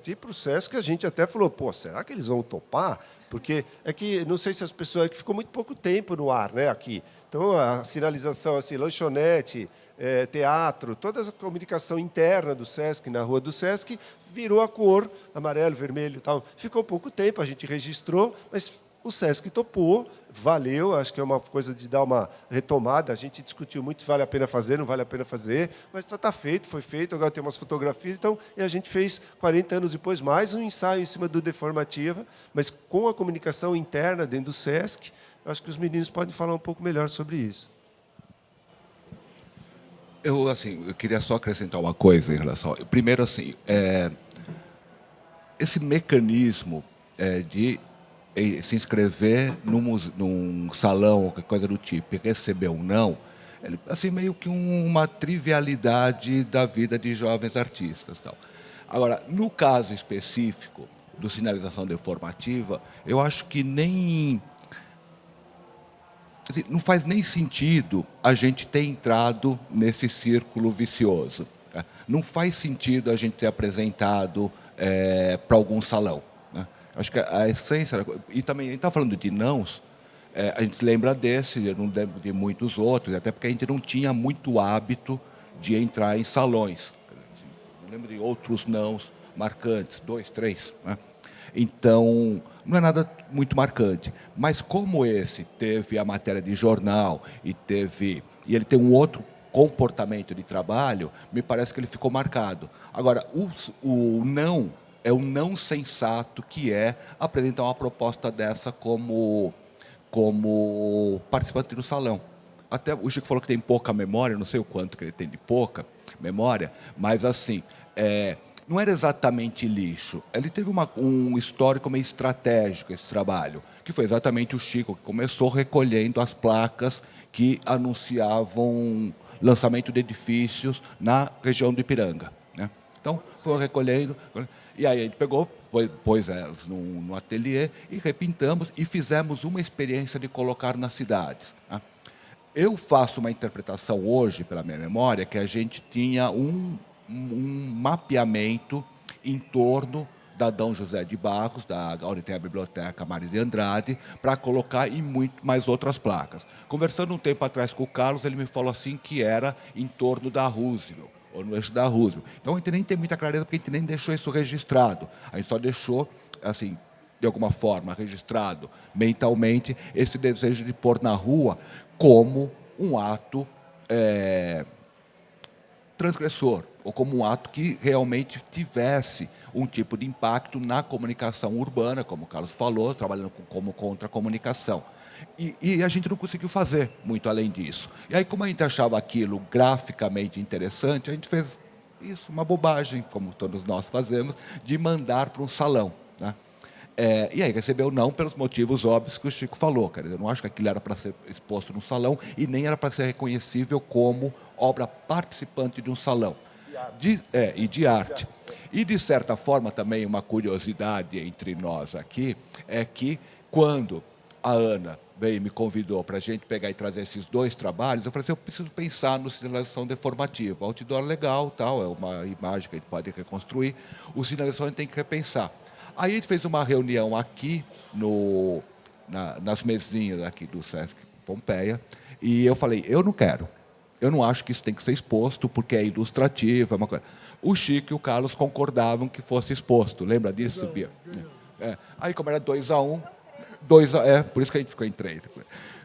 a gente até falou, pô, será que eles vão topar? Porque é que, não sei se as pessoas, é que ficou muito pouco tempo no ar, né, aqui. Então, a sinalização, assim, lanchonete, teatro, toda a comunicação interna do SESC, na rua do SESC, virou a cor, amarelo, vermelho e tal. Ficou pouco tempo, a gente registrou, mas o SESC topou, valeu, acho que é uma coisa de dar uma retomada. A gente discutiu muito se vale a pena fazer, não vale a pena fazer, mas está feito, foi feito, agora tem umas fotografias. Então, e a gente fez, 40 anos depois, mais um ensaio em cima do Deformativa, mas com a comunicação interna dentro do SESC. Acho que os meninos podem falar um pouco melhor sobre isso. Eu queria só acrescentar uma coisa em relação... Primeiro, assim, esse mecanismo de se inscrever num salão, qualquer coisa do tipo, e receber um não, ele, assim, meio que uma trivialidade da vida de jovens artistas. Tal. Agora, no caso específico do sinalização deformativa, eu acho que nem... Assim, não faz nem sentido a gente ter entrado nesse círculo vicioso. Né? Não faz sentido a gente ter apresentado para algum salão. Né? Acho que a essência... E também, a gente está falando de nãos, a gente se lembra desse, eu não lembro de muitos outros, até porque a gente não tinha muito hábito de entrar em salões. Eu lembro de outros nãos marcantes, 2, 3, né? Então, não é nada muito marcante. Mas como esse teve a matéria de jornal e ele tem um outro comportamento de trabalho, me parece que ele ficou marcado. Agora, o não é o não sensato, que é apresentar uma proposta dessa como participante do salão. Até o Chico falou que tem pouca memória, não sei o quanto que ele tem de pouca memória, mas assim... não era exatamente lixo. Ele teve um histórico meio estratégico, esse trabalho, que foi exatamente o Chico que começou recolhendo as placas que anunciavam lançamento de edifícios na região do Ipiranga. Né? Então, foi recolhendo, e aí a gente pegou, pôs elas no ateliê e repintamos e fizemos uma experiência de colocar nas cidades. Né? Eu faço uma interpretação hoje, pela minha memória, que a gente tinha um mapeamento em torno da Dom José de Barros, onde tem a Biblioteca Mário de Andrade, para colocar em muito mais outras placas. Conversando um tempo atrás com o Carlos, ele me falou assim que era em torno da Roosevelt, ou no eixo da Roosevelt. Então, a gente nem tem muita clareza, porque a gente nem deixou isso registrado. A gente só deixou, assim, de alguma forma, registrado mentalmente esse desejo de pôr na rua como um ato transgressor, ou como um ato que realmente tivesse um tipo de impacto na comunicação urbana, como o Carlos falou, trabalhando como contra-comunicação. E a gente não conseguiu fazer muito além disso. E aí, como a gente achava aquilo graficamente interessante, a gente fez isso, uma bobagem, como todos nós fazemos, de mandar para um salão. Né? E aí recebeu não pelos motivos óbvios que o Chico falou. Quer dizer, eu não acho que aquilo era para ser exposto num salão e nem era para ser reconhecível como obra participante de um salão. E de arte. E, de certa forma, também uma curiosidade entre nós aqui é que, quando a Ana veio e me convidou para a gente pegar e trazer esses 2 trabalhos, eu falei assim, eu preciso pensar no sinalização deformativa. Outdoor legal, tal, é uma imagem que a gente pode reconstruir. O sinalização a gente tem que repensar. Aí a gente fez uma reunião aqui, nas mesinhas aqui do Sesc Pompeia, e eu falei, eu não quero. Eu não acho que isso tem que ser exposto, porque é ilustrativo, é uma coisa. O Chico e o Carlos concordavam que fosse exposto. Lembra disso, Bia? Aí, como era 2-1, por isso que a gente ficou em 3.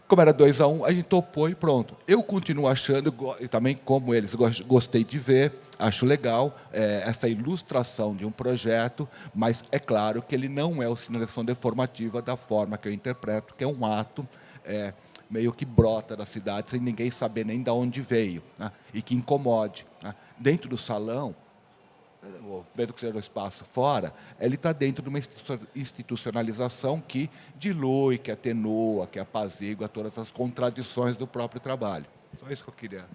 Como era 2-1, a gente topou e pronto. Eu continuo achando, e também como eles, gostei de ver, acho legal essa ilustração de um projeto, mas é claro que ele não é o sinalização deformativa da forma que eu interpreto, que é um ato meio que brota da cidade, sem ninguém saber nem de onde veio, né? E que incomode. Né? Dentro do salão, mesmo que seja no espaço fora, ele está dentro de uma institucionalização que dilui, que atenua, que apazigua todas as contradições do próprio trabalho. Só isso que eu queria.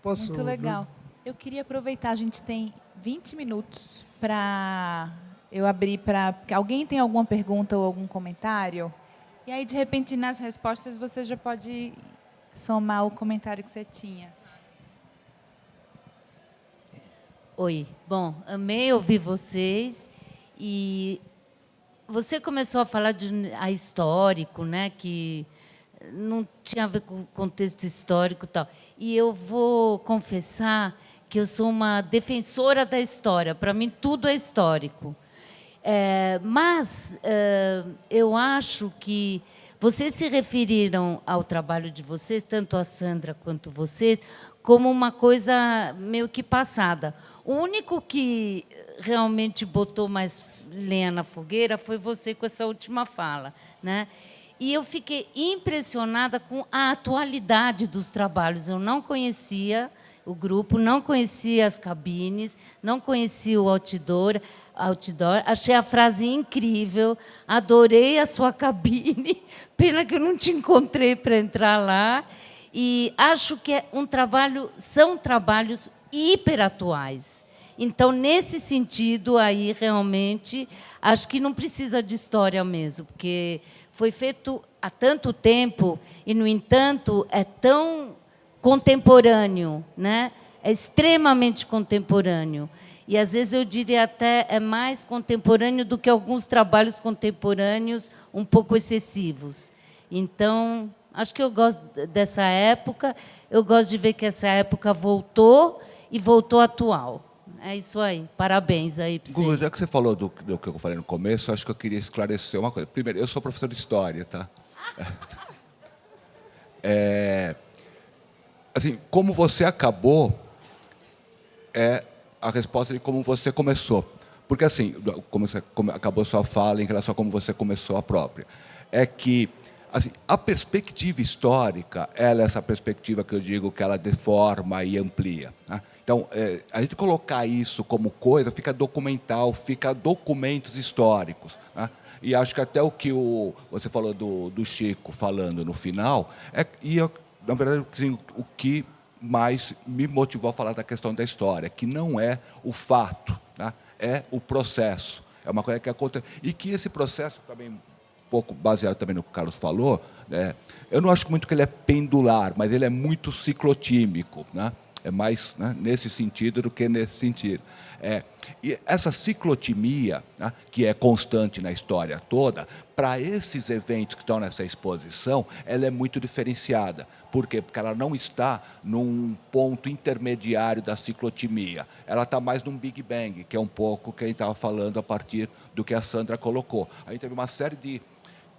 Muito legal. Eu queria aproveitar, a gente tem 20 minutos para eu abrir para... Alguém tem alguma pergunta ou algum comentário? E aí, de repente, nas respostas, você já pode somar o comentário que você tinha. Oi, bom, amei ouvir vocês e você começou a falar de histórico, né, que não tinha a ver com o contexto histórico e tal. E eu vou confessar que eu sou uma defensora da história. Para mim, tudo é histórico. Mas eu acho que vocês se referiram ao trabalho de vocês, tanto a Sandra quanto vocês, como uma coisa meio que passada. O único que realmente botou mais lenha na fogueira foi você com essa última fala, né? E eu fiquei impressionada com a atualidade dos trabalhos. Eu não conhecia o grupo, não conhecia as cabines, não conhecia o outdoor. Achei a frase incrível, adorei a sua cabine, pena que eu não te encontrei para entrar lá. E acho que são trabalhos hiperatuais. Então, nesse sentido, aí realmente, acho que não precisa de história mesmo, porque foi feito há tanto tempo e, no entanto, é tão contemporâneo, né? É extremamente contemporâneo. E, às vezes, eu diria até é mais contemporâneo do que alguns trabalhos contemporâneos um pouco excessivos. Então, acho que eu gosto dessa época, eu gosto de ver que essa época voltou e voltou atual. É isso aí. Parabéns aí para Gugu, vocês. já que você falou do que eu falei no começo, acho que eu queria esclarecer uma coisa. Primeiro, eu sou professor de História, tá? Assim, como você acabou, é a resposta de como você começou. Porque, assim, como você acabou sua fala em relação a como você começou a própria, é que assim, a perspectiva histórica, ela é essa perspectiva que eu digo que ela deforma e amplia, né? Então, a gente colocar isso como coisa, fica documental, fica documentos históricos, né? E acho que até o que você falou do Chico falando no final, na verdade, assim, o que mais me motivou a falar da questão da história, que não é o fato, né? É o processo. É uma coisa que acontece. E que esse processo também, um pouco baseado também no que o Carlos falou, né? Eu não acho muito que ele é pendular, mas ele é muito ciclotímico, né? É mais, né, nesse sentido do que nesse sentido. E essa ciclotimia, né, que é constante na história toda, para esses eventos que estão nessa exposição, ela é muito diferenciada. Por quê? Porque ela não está num ponto intermediário da ciclotimia. Ela está mais num Big Bang, que é um pouco o que a gente estava falando a partir do que a Sandra colocou. A gente teve uma série de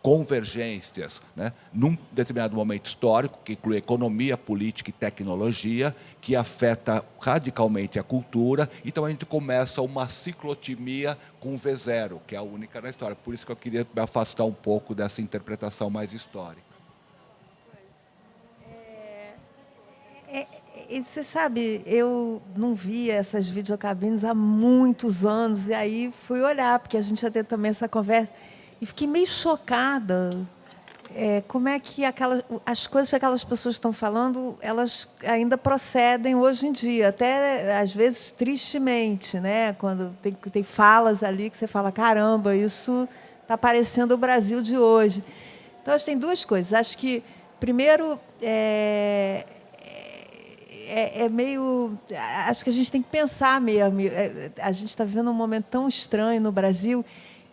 convergências, né, num determinado momento histórico, que inclui economia, política e tecnologia, que afeta radicalmente a cultura. Então, a gente começa uma ciclotimia com V0, que é a única na história. Por isso que eu queria me afastar um pouco dessa interpretação mais histórica. E você sabe, eu não via essas videocabines há muitos anos, e aí fui olhar, porque a gente ia ter também essa conversa. E fiquei meio chocada como é que as coisas que aquelas pessoas estão falando, elas ainda procedem hoje em dia, até, às vezes, tristemente, né? Quando tem falas ali que você fala, caramba, isso está parecendo o Brasil de hoje. Então, acho que tem duas coisas. Acho que, primeiro, meio... Acho que a gente tem que pensar mesmo. A gente está vivendo um momento tão estranho no Brasil,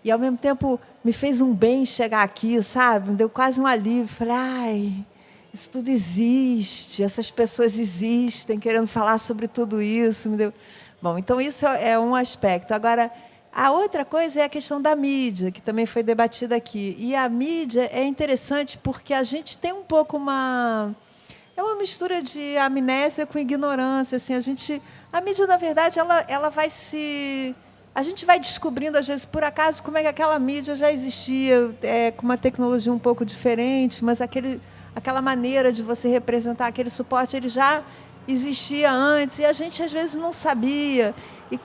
e, ao mesmo tempo, me fez um bem chegar aqui, sabe? Me deu quase um alívio. Falei, ai, isso tudo existe, essas pessoas existem, querendo falar sobre tudo isso. Bom, então, isso é um aspecto. Agora, a outra coisa é a questão da mídia, que também foi debatida aqui. E a mídia é interessante porque a gente tem um pouco é uma mistura de amnésia com ignorância. Assim, a mídia, na verdade, ela vai se... A gente vai descobrindo, às vezes, por acaso, como é que aquela mídia já existia, com uma tecnologia um pouco diferente, mas aquela maneira de você representar aquele suporte, ele já existia antes, e a gente, às vezes, não sabia.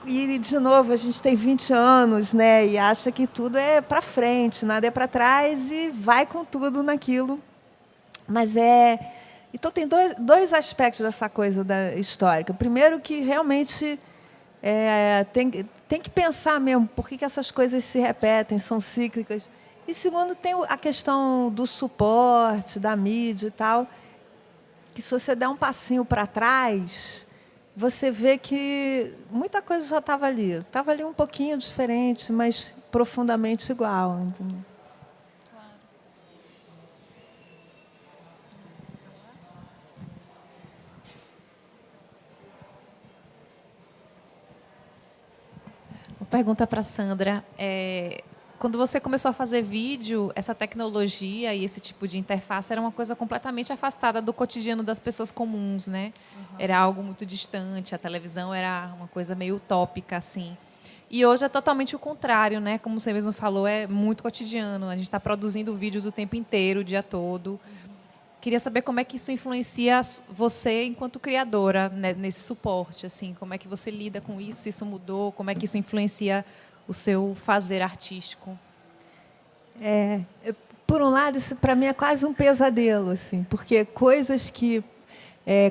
E de novo, a gente tem 20 anos, né, e acha que tudo é para frente, nada é para trás, e vai com tudo naquilo. Mas Então, tem dois aspectos dessa coisa histórica. Primeiro, que realmente... tem que pensar mesmo por que essas coisas se repetem, são cíclicas. E, segundo, tem a questão do suporte, da mídia e tal. que se você der um passinho para trás, você vê que muita coisa já estava ali. Estava ali um pouquinho diferente, mas profundamente igual. Entendeu? Uma pergunta para a Sandra. Quando você começou a fazer vídeo, essa tecnologia e esse tipo de interface era uma coisa completamente afastada do cotidiano das pessoas comuns, né? Era algo muito distante, a televisão era uma coisa meio utópica, assim. E hoje é totalmente o contrário, né? Como você mesmo falou, é muito cotidiano. A gente está produzindo vídeos o tempo inteiro, o dia todo. Queria saber como é que isso influencia você enquanto criadora, né, nesse suporte, assim, como é que você lida com isso, se isso mudou, como é que isso influencia o seu fazer artístico? Por um lado, isso para mim é quase um pesadelo, assim, porque coisas que,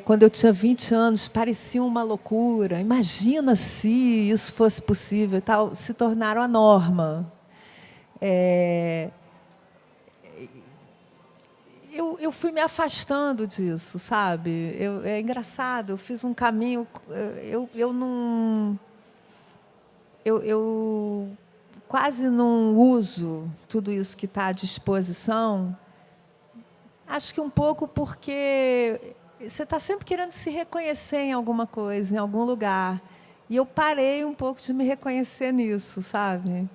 quando eu tinha 20 anos, pareciam uma loucura, imagina se isso fosse possível, e tal, se tornaram a norma. Eu fui me afastando disso, sabe? É engraçado, eu fiz um caminho, eu não... Eu quase não uso tudo isso que está à disposição. Acho que um pouco porque você está sempre querendo se reconhecer em alguma coisa, em algum lugar. E eu parei um pouco de me reconhecer nisso, sabe?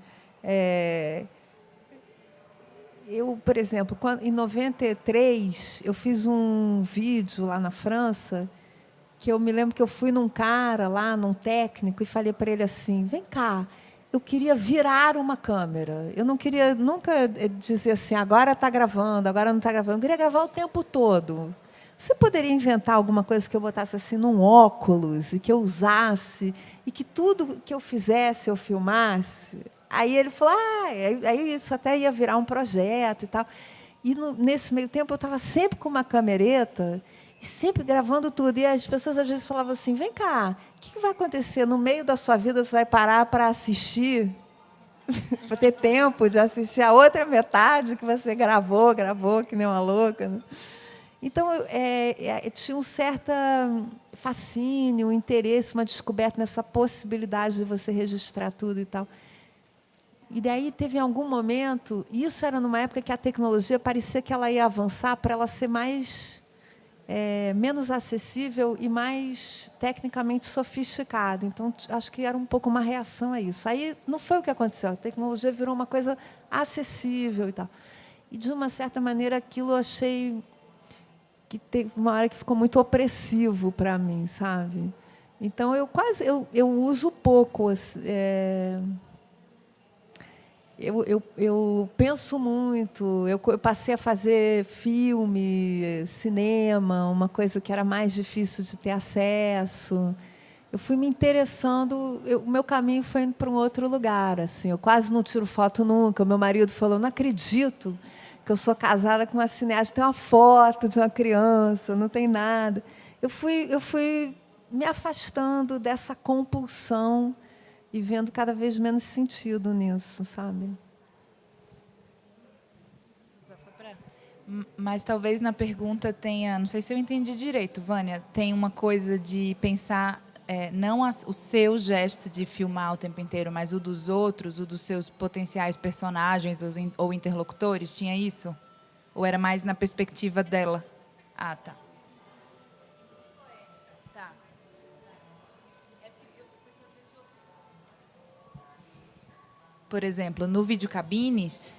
Eu, por exemplo, em 93, eu fiz um vídeo lá na França, que eu me lembro que eu fui num cara lá, num técnico, e falei para ele assim, vem cá, eu queria virar uma câmera. Eu não queria nunca dizer assim, agora está gravando, agora não está gravando. Eu queria gravar o tempo todo. Você poderia inventar alguma coisa que eu botasse assim num óculos, e que eu usasse, e que tudo que eu fizesse, eu filmasse? Aí ele falou, aí isso até ia virar um projeto e tal. E nesse meio tempo eu estava sempre com uma camereta, e sempre gravando tudo. E as pessoas às vezes falavam assim, vem cá, o que vai acontecer? No meio da sua vida você vai parar para assistir, para ter tempo de assistir a outra metade que você gravou que nem uma louca. Né? Então, tinha um certo fascínio, um interesse, uma descoberta nessa possibilidade de você registrar tudo e tal. E daí teve algum momento, isso era numa época que a tecnologia parecia que ela ia avançar para ela ser menos acessível e mais tecnicamente sofisticada. Então, acho que era um pouco uma reação a isso. Aí não foi o que aconteceu, a tecnologia virou uma coisa acessível e tal. E, de uma certa maneira, aquilo eu achei que teve uma hora que ficou muito opressivo para mim, sabe? Então, eu uso pouco. Eu penso muito, eu passei a fazer filme, cinema, uma coisa que era mais difícil de ter acesso. Eu fui me interessando, o meu caminho foi indo para um outro lugar. Assim, eu quase não tiro foto nunca. O meu marido falou, não acredito que eu sou casada com uma cineasta, tem uma foto de uma criança, não tem nada. Eu fui me afastando dessa compulsão e vendo cada vez menos sentido nisso, sabe? Mas talvez na pergunta tenha, não sei se eu entendi direito, Vânia, tem uma coisa de pensar, não o seu gesto de filmar o tempo inteiro, mas o dos outros, o dos seus potenciais personagens ou interlocutores, tinha isso? Ou era mais na perspectiva dela? Ah, tá. Por exemplo, no Videocabines,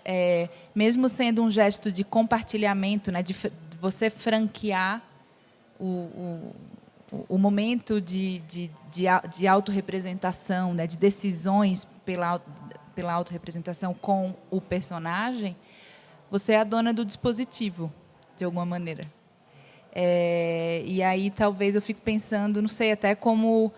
mesmo sendo um gesto de compartilhamento, né, de você franquear o momento de autorrepresentação, né, de decisões pela autorrepresentação com o personagem, você é a dona do dispositivo, de alguma maneira. E aí, talvez, eu fico pensando, não sei até como...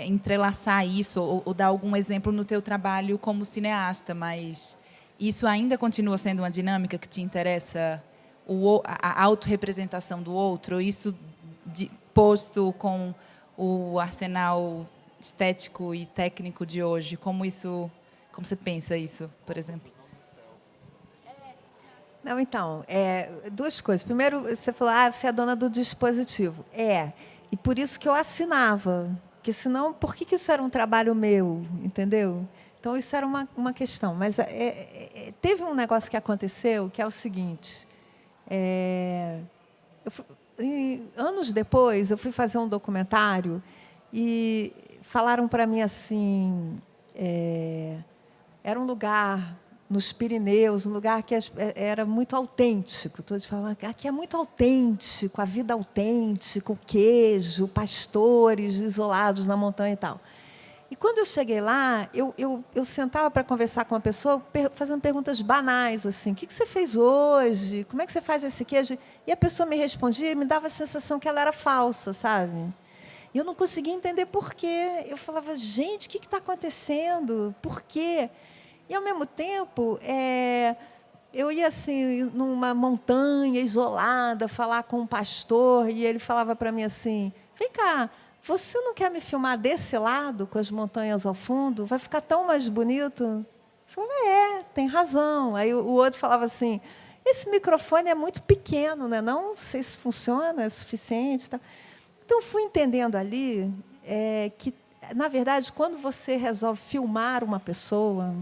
entrelaçar isso ou dar algum exemplo no teu trabalho como cineasta, mas isso ainda continua sendo uma dinâmica que te interessa, a autorrepresentação do outro, isso posto com o arsenal estético e técnico de hoje, como você pensa isso, por exemplo? Não, então, duas coisas. Primeiro, você falou, você é dona do dispositivo. E por isso que eu assinava, porque senão, por que isso era um trabalho meu, entendeu? Então, isso era uma questão. Mas teve um negócio que aconteceu, que é o seguinte, anos depois, eu fui fazer um documentário e falaram para mim assim, era um lugar nos Pirineus, um lugar que era muito autêntico. Todos falavam, aqui é muito autêntico, a vida autêntica, o queijo, pastores isolados na montanha e tal. E, quando eu cheguei lá, eu sentava para conversar com uma pessoa, fazendo perguntas banais, assim, o que você fez hoje? Como é que você faz esse queijo? E a pessoa me respondia e me dava a sensação que ela era falsa, sabe? E eu não conseguia entender por quê. Eu falava, gente, o que está acontecendo? Por quê? E, ao mesmo tempo, eu ia assim, numa montanha isolada, falar com um pastor, e ele falava para mim assim, vem cá, você não quer me filmar desse lado, com as montanhas ao fundo? Vai ficar tão mais bonito? Eu falava, tem razão. Aí o outro falava assim, esse microfone é muito pequeno, né? Não sei se funciona, é suficiente. Tá? Então, fui entendendo ali que, na verdade, quando você resolve filmar uma pessoa,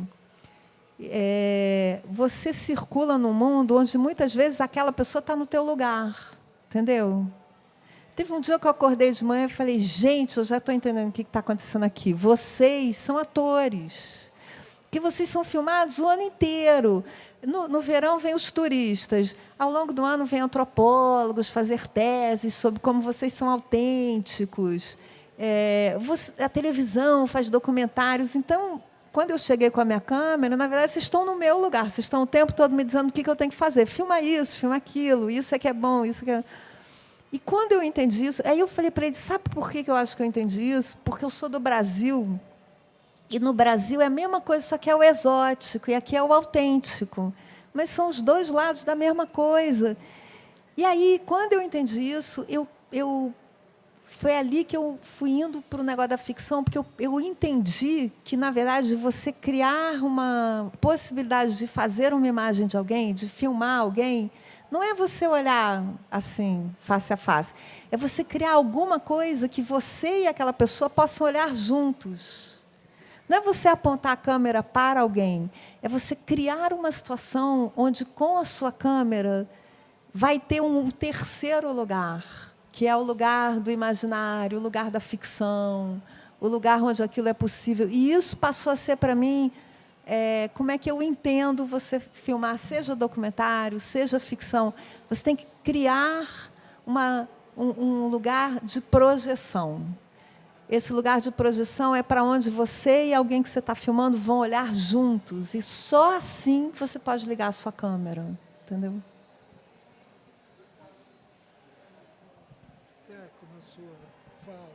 você circula num mundo onde, muitas vezes, aquela pessoa está no teu lugar. Entendeu? Teve um dia que eu acordei de manhã e falei, gente, eu já estou entendendo o que está acontecendo aqui. Vocês são atores, que vocês são filmados o ano inteiro. No verão, vêm os turistas. Ao longo do ano, vêm antropólogos fazer teses sobre como vocês são autênticos. A televisão faz documentários. Então, quando eu cheguei com a minha câmera, na verdade, vocês estão no meu lugar. Vocês estão o tempo todo me dizendo o que eu tenho que fazer. Filma isso, filma aquilo. Isso é que é bom, isso que é... E, quando eu entendi isso, aí eu falei para ele, sabe por que eu acho que eu entendi isso? Porque eu sou do Brasil, e no Brasil é a mesma coisa, só que é o exótico, e aqui é o autêntico. Mas são os dois lados da mesma coisa. E aí, quando eu entendi isso, foi ali que eu fui indo para o negócio da ficção, porque eu entendi que, na verdade, você criar uma possibilidade de fazer uma imagem de alguém, de filmar alguém, não é você olhar assim, face a face. É você criar alguma coisa que você e aquela pessoa possam olhar juntos. Não é você apontar a câmera para alguém. É você criar uma situação onde, com a sua câmera, vai ter um terceiro lugar, que é o lugar do imaginário, o lugar da ficção, o lugar onde aquilo é possível. E isso passou a ser, para mim, como é que eu entendo você filmar, seja documentário, seja ficção. Você tem que criar um lugar de projeção. Esse lugar de projeção é para onde você e alguém que você está filmando vão olhar juntos. E só assim você pode ligar a sua câmera. Entendeu? Na sua fala.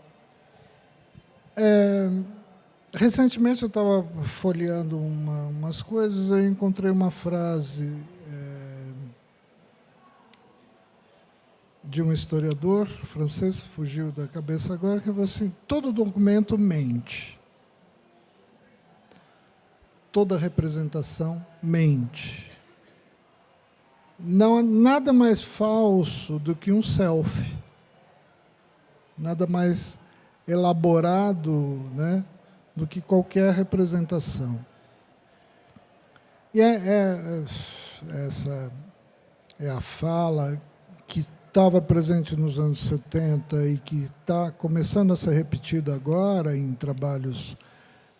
Recentemente, eu estava folheando umas coisas e encontrei uma frase de um historiador francês, fugiu da cabeça agora, que falou assim, todo documento mente. Toda representação mente. Não há nada mais falso do que um selfie. Nada mais elaborado, né, do que qualquer representação. E essa é a fala que estava presente nos anos 70 e que está começando a ser repetida agora em trabalhos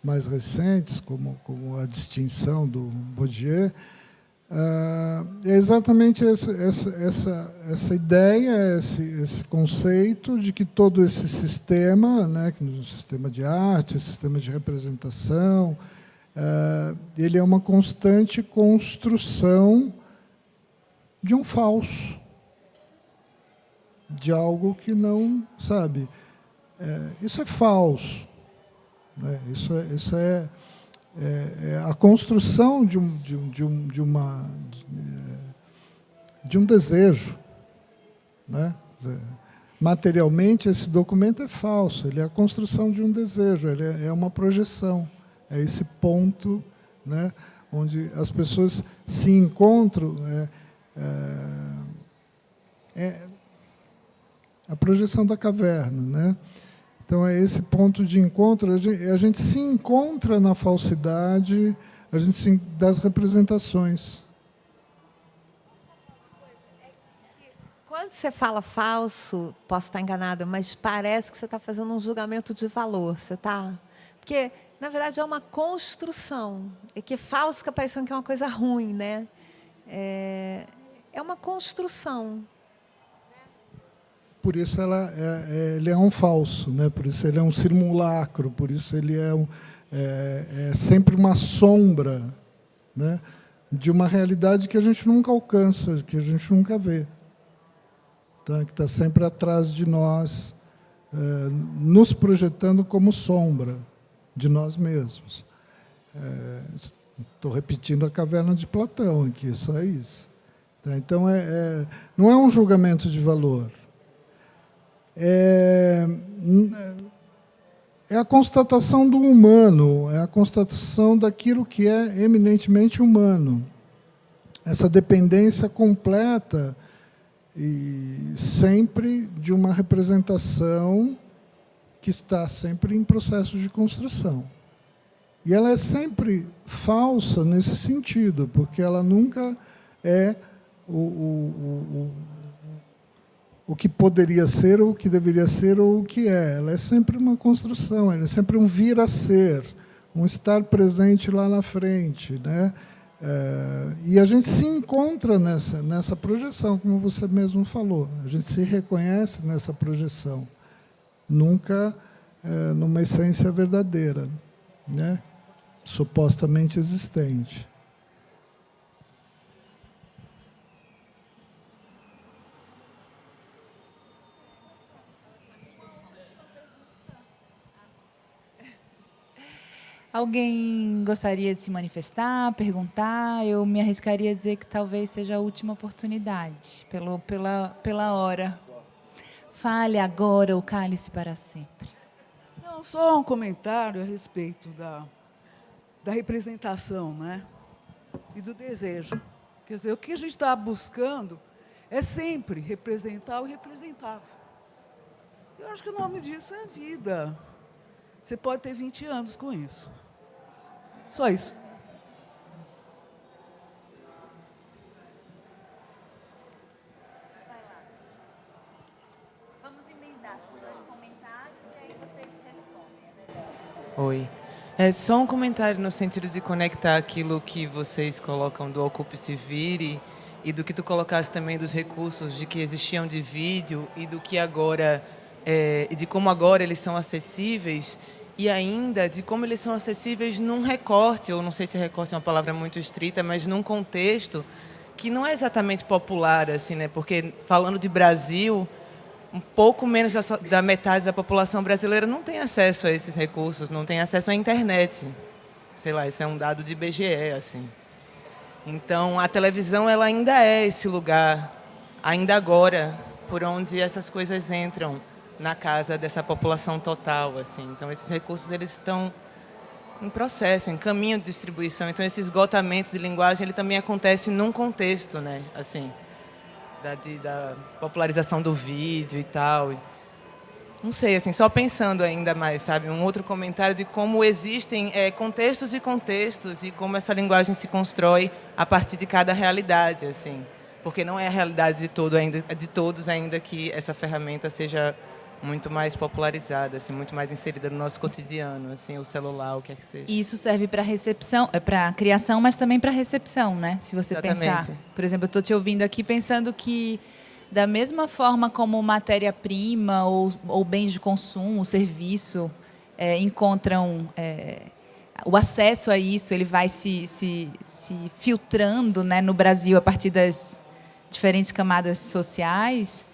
mais recentes, como A Distinção, do Bourdieu. É exatamente essa ideia, esse conceito de que todo esse sistema, né, o sistema de arte, sistema de representação, ele é uma constante construção de um falso, de algo que não, sabe, isso é falso, né? Isso é a construção de um desejo, né? Materialmente, esse documento é falso, ele é a construção de um desejo, ele é uma projeção, é esse ponto, né, onde as pessoas se encontram é a projeção da caverna, né? Então, é esse ponto de encontro. A gente se encontra na falsidade das representações. Quando você fala falso, posso estar enganada, mas parece que você está fazendo um julgamento de valor. Você está... Porque, na verdade, é uma construção. É que falso fica parecendo que é uma coisa ruim, né? É uma construção. Por isso ele é um falso, né? Por isso ele é um simulacro, por isso ele é sempre uma sombra, né? De uma realidade que a gente nunca alcança, que a gente nunca vê. Tá? Que está sempre atrás de nós, nos projetando como sombra de nós mesmos. Estou repetindo a caverna de Platão aqui, só isso. Tá? Então, não é um julgamento de valor. É a constatação do humano, é a constatação daquilo que é eminentemente humano. Essa dependência completa e sempre de uma representação que está sempre em processo de construção. E ela é sempre falsa nesse sentido, porque ela nunca é o que poderia ser, ou o que deveria ser, ou o que é. Ela é sempre uma construção, ela é sempre um vir a ser, um estar presente lá na frente, né? E a gente se encontra nessa projeção, como você mesmo falou. A gente se reconhece nessa projeção, nunca numa essência verdadeira, né? Supostamente existente. Alguém gostaria de se manifestar, perguntar? Eu me arriscaria a dizer que talvez seja a última oportunidade, pela hora. Fale agora, o cálice para sempre. Não, só um comentário a respeito da representação, né? E do desejo. Quer dizer, o que a gente está buscando é sempre representar o representável. Eu acho que o nome disso é vida. Você pode ter 20 anos com isso. Só isso. Vamos emendar os dois comentários e aí vocês respondem. Oi. É só um comentário no sentido de conectar aquilo que vocês colocam do Ocupe-se Vire e do que tu colocaste também dos recursos de que existiam de vídeo e do que agora, e de como agora eles são acessíveis e ainda de como eles são acessíveis num recorte, ou não sei se recorte é uma palavra muito estrita, mas num contexto que não é exatamente popular, assim, né? Porque falando de Brasil, um pouco menos da metade da população brasileira não tem acesso a esses recursos, não tem acesso à internet. Sei lá, isso é um dado de IBGE, assim. Então, a televisão ela ainda é esse lugar, ainda agora, por onde essas coisas entram na casa dessa população total, assim. Então, esses recursos eles estão em processo, em caminho de distribuição. Então, esse esgotamento de linguagem ele também acontece num contexto, né? Assim, da popularização do vídeo e tal. Não sei, assim, só pensando ainda mais, sabe? Um outro comentário de como existem contextos e contextos e como essa linguagem se constrói a partir de cada realidade, assim. Porque não é a realidade de todos ainda que essa ferramenta seja muito mais popularizada, assim, muito mais inserida no nosso cotidiano, assim, o celular, o que é que seja. E isso serve para recepção, para criação, mas também para recepção, né? Se você pensar, por exemplo, eu estou te ouvindo aqui pensando que da mesma forma como matéria-prima ou bens de consumo, serviço, encontram o acesso a isso, ele vai se filtrando, né, no Brasil a partir das diferentes camadas sociais.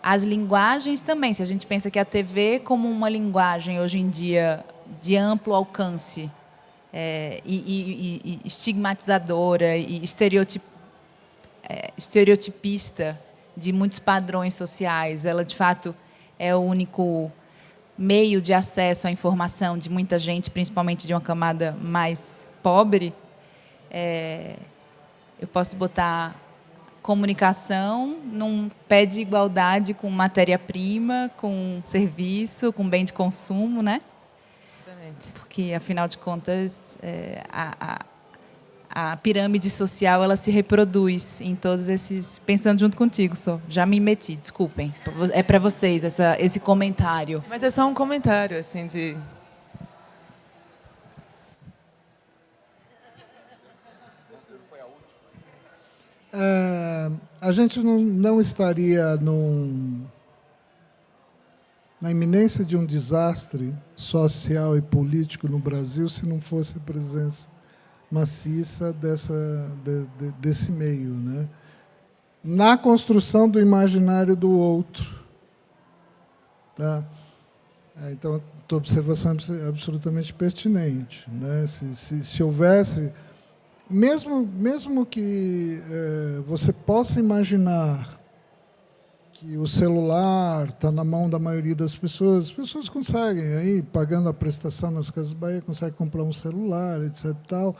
As linguagens também, se a gente pensa que a TV como uma linguagem, hoje em dia, de amplo alcance, e estigmatizadora e estereotipista de muitos padrões sociais, ela, de fato, é o único meio de acesso à informação de muita gente, principalmente de uma camada mais pobre. Eu posso botar comunicação não pede igualdade com matéria-prima, com serviço, com bem de consumo, né? Exatamente. Porque, afinal de contas, a pirâmide social ela se reproduz em todos esses... Pensando junto contigo, só. Já me meti, desculpem. É para vocês esse comentário. Mas é só um comentário, assim, de... A gente não estaria na iminência de um desastre social e político no Brasil se não fosse a presença maciça desse meio, né? Na construção do imaginário do outro. Tá? Então, a tua observação é absolutamente pertinente, né? Se houvesse... Mesmo que você possa imaginar que o celular está na mão da maioria das pessoas, as pessoas conseguem, aí, pagando a prestação nas Casas Bahia, conseguem comprar um celular, etc. Tal,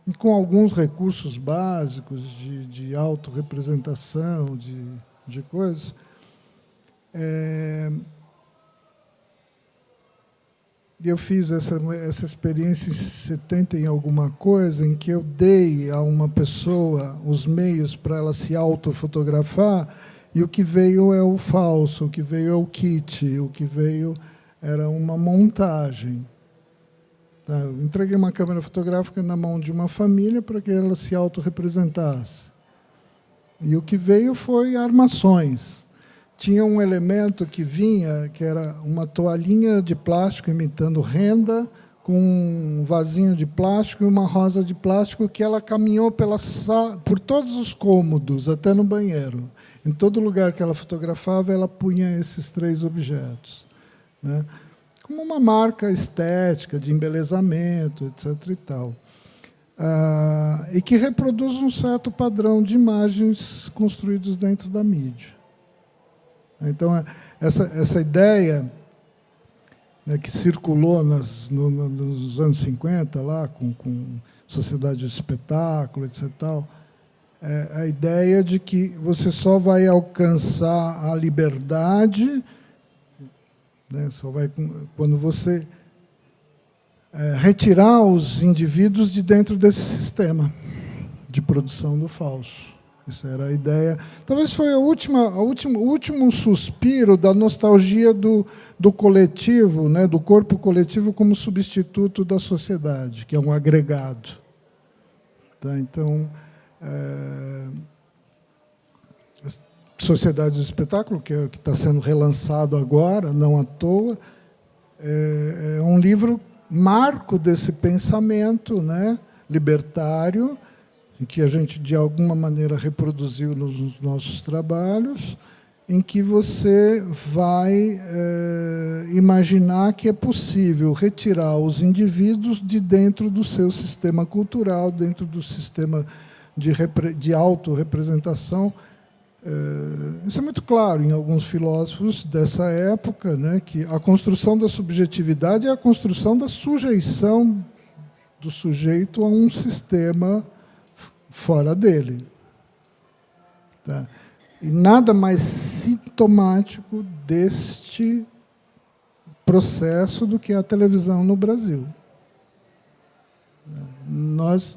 e com alguns recursos básicos de autorrepresentação, de coisas. Eu fiz essa experiência em 70 em alguma coisa, em que eu dei a uma pessoa os meios para ela se autofotografar, e o que veio é o falso, o que veio é o kit, o que veio era uma montagem. Tá? Eu entreguei uma câmera fotográfica na mão de uma família para que ela se autorrepresentasse. E o que veio foi armações. Tinha um elemento que vinha, que era uma toalhinha de plástico imitando renda, com um vasinho de plástico e uma rosa de plástico, que ela caminhou por todos os cômodos, até no banheiro. Em todo lugar que ela fotografava, ela punha esses 3 objetos, né? Como uma marca estética, de embelezamento, etc. e tal. E que reproduz um certo padrão de imagens construídos dentro da mídia. Então, essa ideia, né, que circulou nos anos 50, lá, com sociedade de espetáculo, etc. Tal, é a ideia de que você só vai alcançar a liberdade, né, quando você retirar os indivíduos de dentro desse sistema de produção do falso. Essa era a ideia. Talvez foi o último suspiro da nostalgia do coletivo, né, do corpo coletivo como substituto da sociedade, que é um agregado. Tá? Então, a Sociedade do Espetáculo, que está sendo relançado agora, não à toa, é um livro marco desse pensamento, né, libertário, que a gente, de alguma maneira, reproduziu nos nossos trabalhos, em que você vai imaginar que é possível retirar os indivíduos de dentro do seu sistema cultural, dentro do sistema de autorrepresentação. Isso é muito claro em alguns filósofos dessa época, né, que a construção da subjetividade é a construção da sujeição do sujeito a um sistema fora dele. Tá? E nada mais sintomático deste processo do que a televisão no Brasil. Nós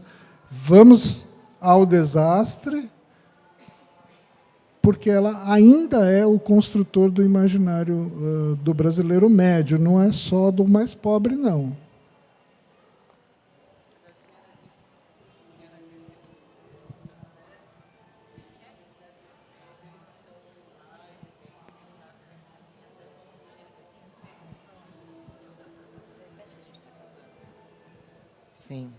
vamos ao desastre porque ela ainda é o construtor do imaginário do brasileiro médio, não é só do mais pobre, não. Sim.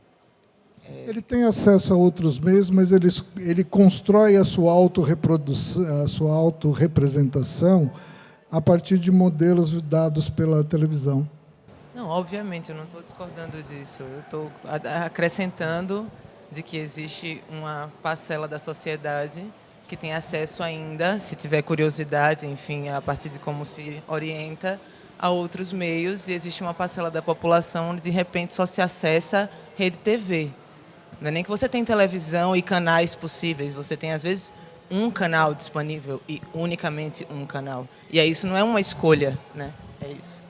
Ele tem acesso a outros meios, mas ele constrói a sua autorreprodução, a sua autorrepresentação a partir de modelos dados pela televisão. Não, obviamente, eu não estou discordando disso. Eu estou acrescentando de que existe uma parcela da sociedade que tem acesso ainda, se tiver curiosidade, enfim, a partir de como se orienta, a outros meios, e existe uma parcela da população onde, de repente, só se acessa rede TV. Não é nem que você tem televisão e canais possíveis, você tem, às vezes, um canal disponível e unicamente um canal. E aí isso não é uma escolha, né? É isso.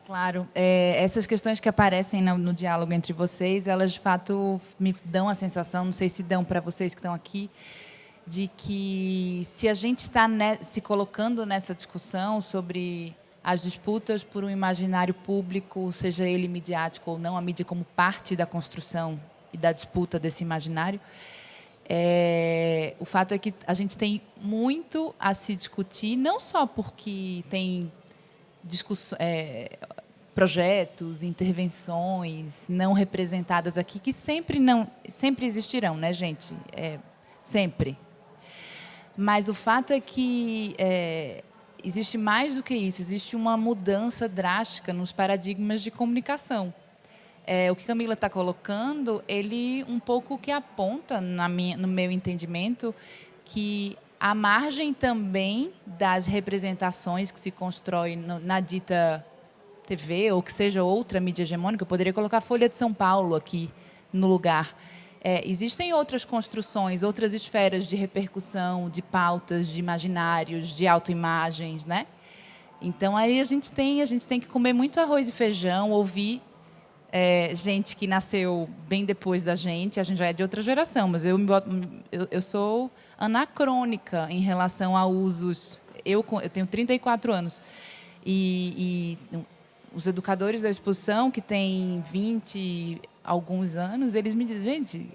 Claro, essas questões que aparecem no diálogo entre vocês, elas de fato me dão a sensação, não sei se dão para vocês que estão aqui, de que se a gente está se colocando nessa discussão sobre as disputas por um imaginário público, seja ele midiático ou não, a mídia como parte da construção e da disputa desse imaginário, o fato é que a gente tem muito a se discutir, não só porque tem projetos, intervenções não representadas aqui, que sempre existirão, né, gente? Sempre. Mas o fato é que existe mais do que isso, existe uma mudança drástica nos paradigmas de comunicação. O que Camila está colocando, ele um pouco que aponta, no meu entendimento, que à margem também das representações que se constroem na dita TV, ou que seja outra mídia hegemônica, eu poderia colocar a Folha de São Paulo aqui no lugar. Existem outras construções, outras esferas de repercussão, de pautas, de imaginários, de autoimagens, né? Então, aí a gente tem que comer muito arroz e feijão, ouvir gente que nasceu bem depois da gente, a gente já é de outra geração, mas eu sou anacrônica em relação a usos. Eu tenho 34 anos, e os educadores da exposição, que têm 20 alguns anos, eles me dizem, gente,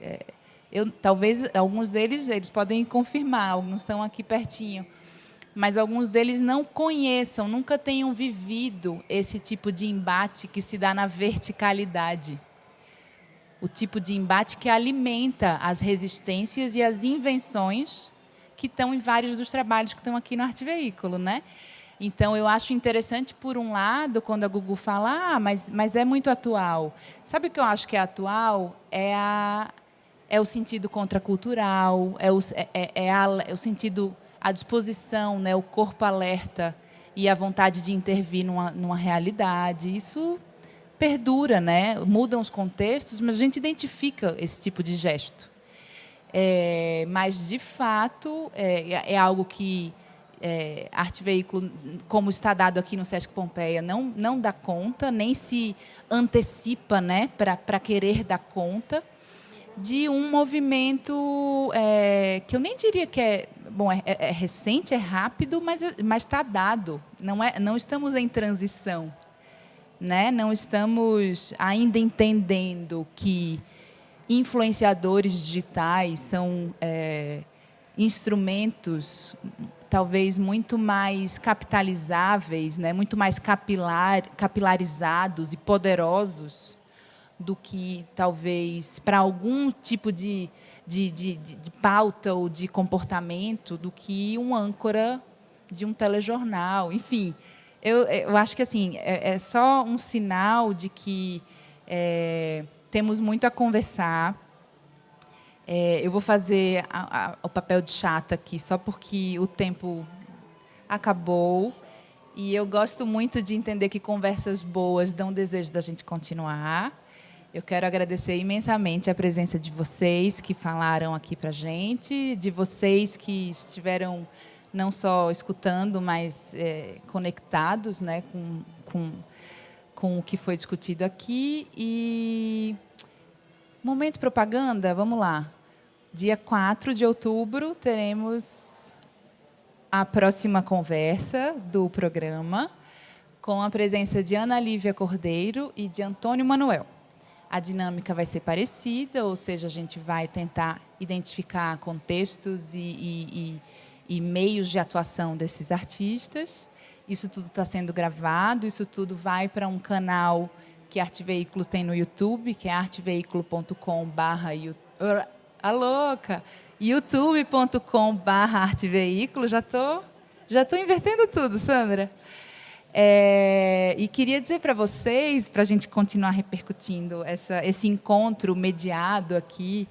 talvez alguns deles eles podem confirmar, alguns estão aqui pertinho, mas alguns deles não conheçam, nunca tenham vivido esse tipo de embate que se dá na verticalidade. O tipo de embate que alimenta as resistências e as invenções que estão em vários dos trabalhos que estão aqui no Arte Veículo, né? Então, eu acho interessante, por um lado, quando a Gugu fala, mas é muito atual. Sabe o que eu acho que é atual? É o sentido contracultural, é o sentido, a disposição, né, o corpo alerta e a vontade de intervir numa realidade. Isso perdura, né? Mudam os contextos, mas a gente identifica esse tipo de gesto. Mas, de fato, é algo que Arte Veículo, como está dado aqui no Sesc Pompeia, não dá conta, nem se antecipa, né, para querer dar conta de um movimento que eu nem diria que é recente, é rápido, mas está dado. Não estamos em transição, né? Não estamos ainda entendendo que influenciadores digitais são instrumentos talvez muito mais capitalizáveis, né? Muito mais capilarizados e poderosos do que, talvez, para algum tipo de pauta ou de comportamento, do que um âncora de um telejornal. Enfim, eu acho que assim, é só um sinal de que temos muito a conversar. Eu vou fazer o papel de chata aqui, só porque o tempo acabou. E eu gosto muito de entender que conversas boas dão desejo da gente continuar. Eu quero agradecer imensamente a presença de vocês que falaram aqui para a gente, de vocês que estiveram não só escutando, mas conectados, né, com o que foi discutido aqui. E momento propaganda, vamos lá. Dia 4 de outubro, teremos a próxima conversa do programa, com a presença de Ana Lívia Cordeiro e de Antônio Manuel. A dinâmica vai ser parecida, ou seja, a gente vai tentar identificar contextos e meios de atuação desses artistas. Isso tudo está sendo gravado, isso tudo vai para um canal que a Arte Veículo tem no YouTube, que é youtube.com/arteveículo. Já tô invertendo tudo, Sandra. E queria dizer para vocês, para a gente continuar repercutindo esse encontro mediado aqui,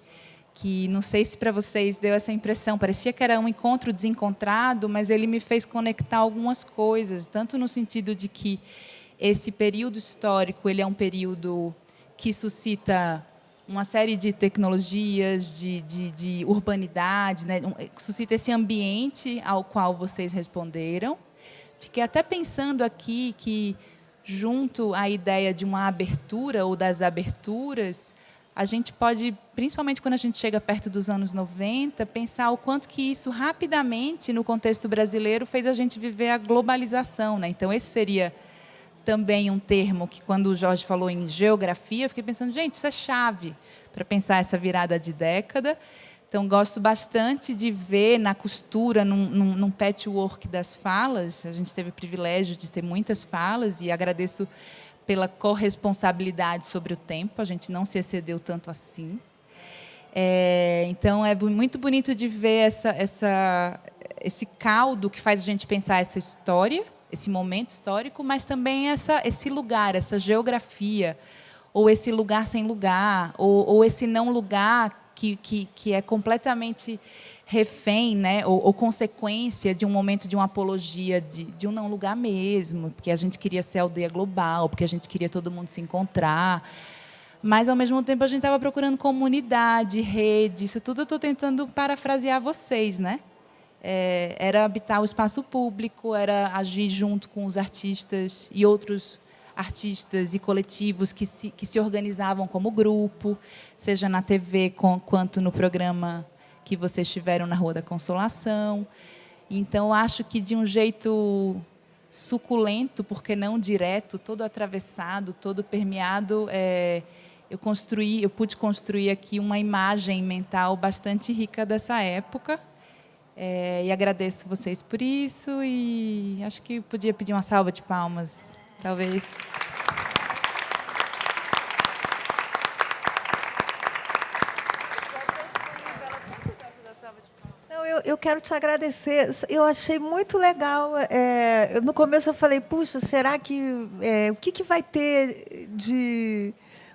que não sei se para vocês deu essa impressão, parecia que era um encontro desencontrado, mas ele me fez conectar algumas coisas, tanto no sentido de que esse período histórico ele é um período que suscita uma série de tecnologias, de urbanidade, né? Suscita esse ambiente ao qual vocês responderam. Fiquei até pensando aqui que, junto à ideia de uma abertura ou das aberturas, a gente pode, principalmente quando a gente chega perto dos anos 90, pensar o quanto que isso, rapidamente, no contexto brasileiro, fez a gente viver a globalização, né? Então, esse seria também um termo que, quando o Jorge falou em geografia, eu fiquei pensando, gente, isso é chave para pensar essa virada de década. Então, gosto bastante de ver na costura, num patchwork das falas. A gente teve o privilégio de ter muitas falas e agradeço pela corresponsabilidade sobre o tempo. A gente não se excedeu tanto assim. Então, é muito bonito de ver esse caldo que faz a gente pensar essa história, esse momento histórico, mas também esse lugar, essa geografia, ou esse lugar sem lugar, ou esse não lugar que é completamente refém, né, ou consequência de um momento de uma apologia de um não lugar mesmo, porque a gente queria ser aldeia global, porque a gente queria todo mundo se encontrar, mas, ao mesmo tempo, a gente estava procurando comunidade, rede, isso tudo eu estou tentando parafrasear vocês, né? Era habitar o espaço público, era agir junto com os artistas e outros artistas e coletivos que se organizavam como grupo, seja na TV quanto no programa que vocês tiveram na Rua da Consolação. Então, acho que, de um jeito suculento, porque não direto, todo atravessado, todo permeado, eu pude construir aqui uma imagem mental bastante rica dessa época. E agradeço vocês por isso, e acho que podia pedir uma salva de palmas, talvez. Eu quero te agradecer. Eu achei muito legal. No começo eu falei, puxa, será que o que vai ter de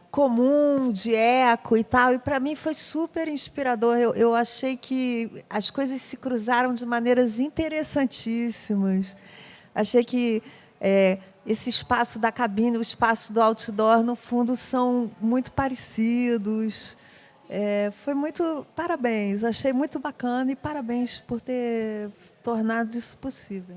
comum, de eco e tal? E para mim foi super inspirador. Eu achei que as coisas se cruzaram de maneiras interessantíssimas. Achei que esse espaço da cabine, o espaço do outdoor, no fundo, são muito parecidos. Foi muito... Parabéns, achei muito bacana, e parabéns por ter tornado isso possível.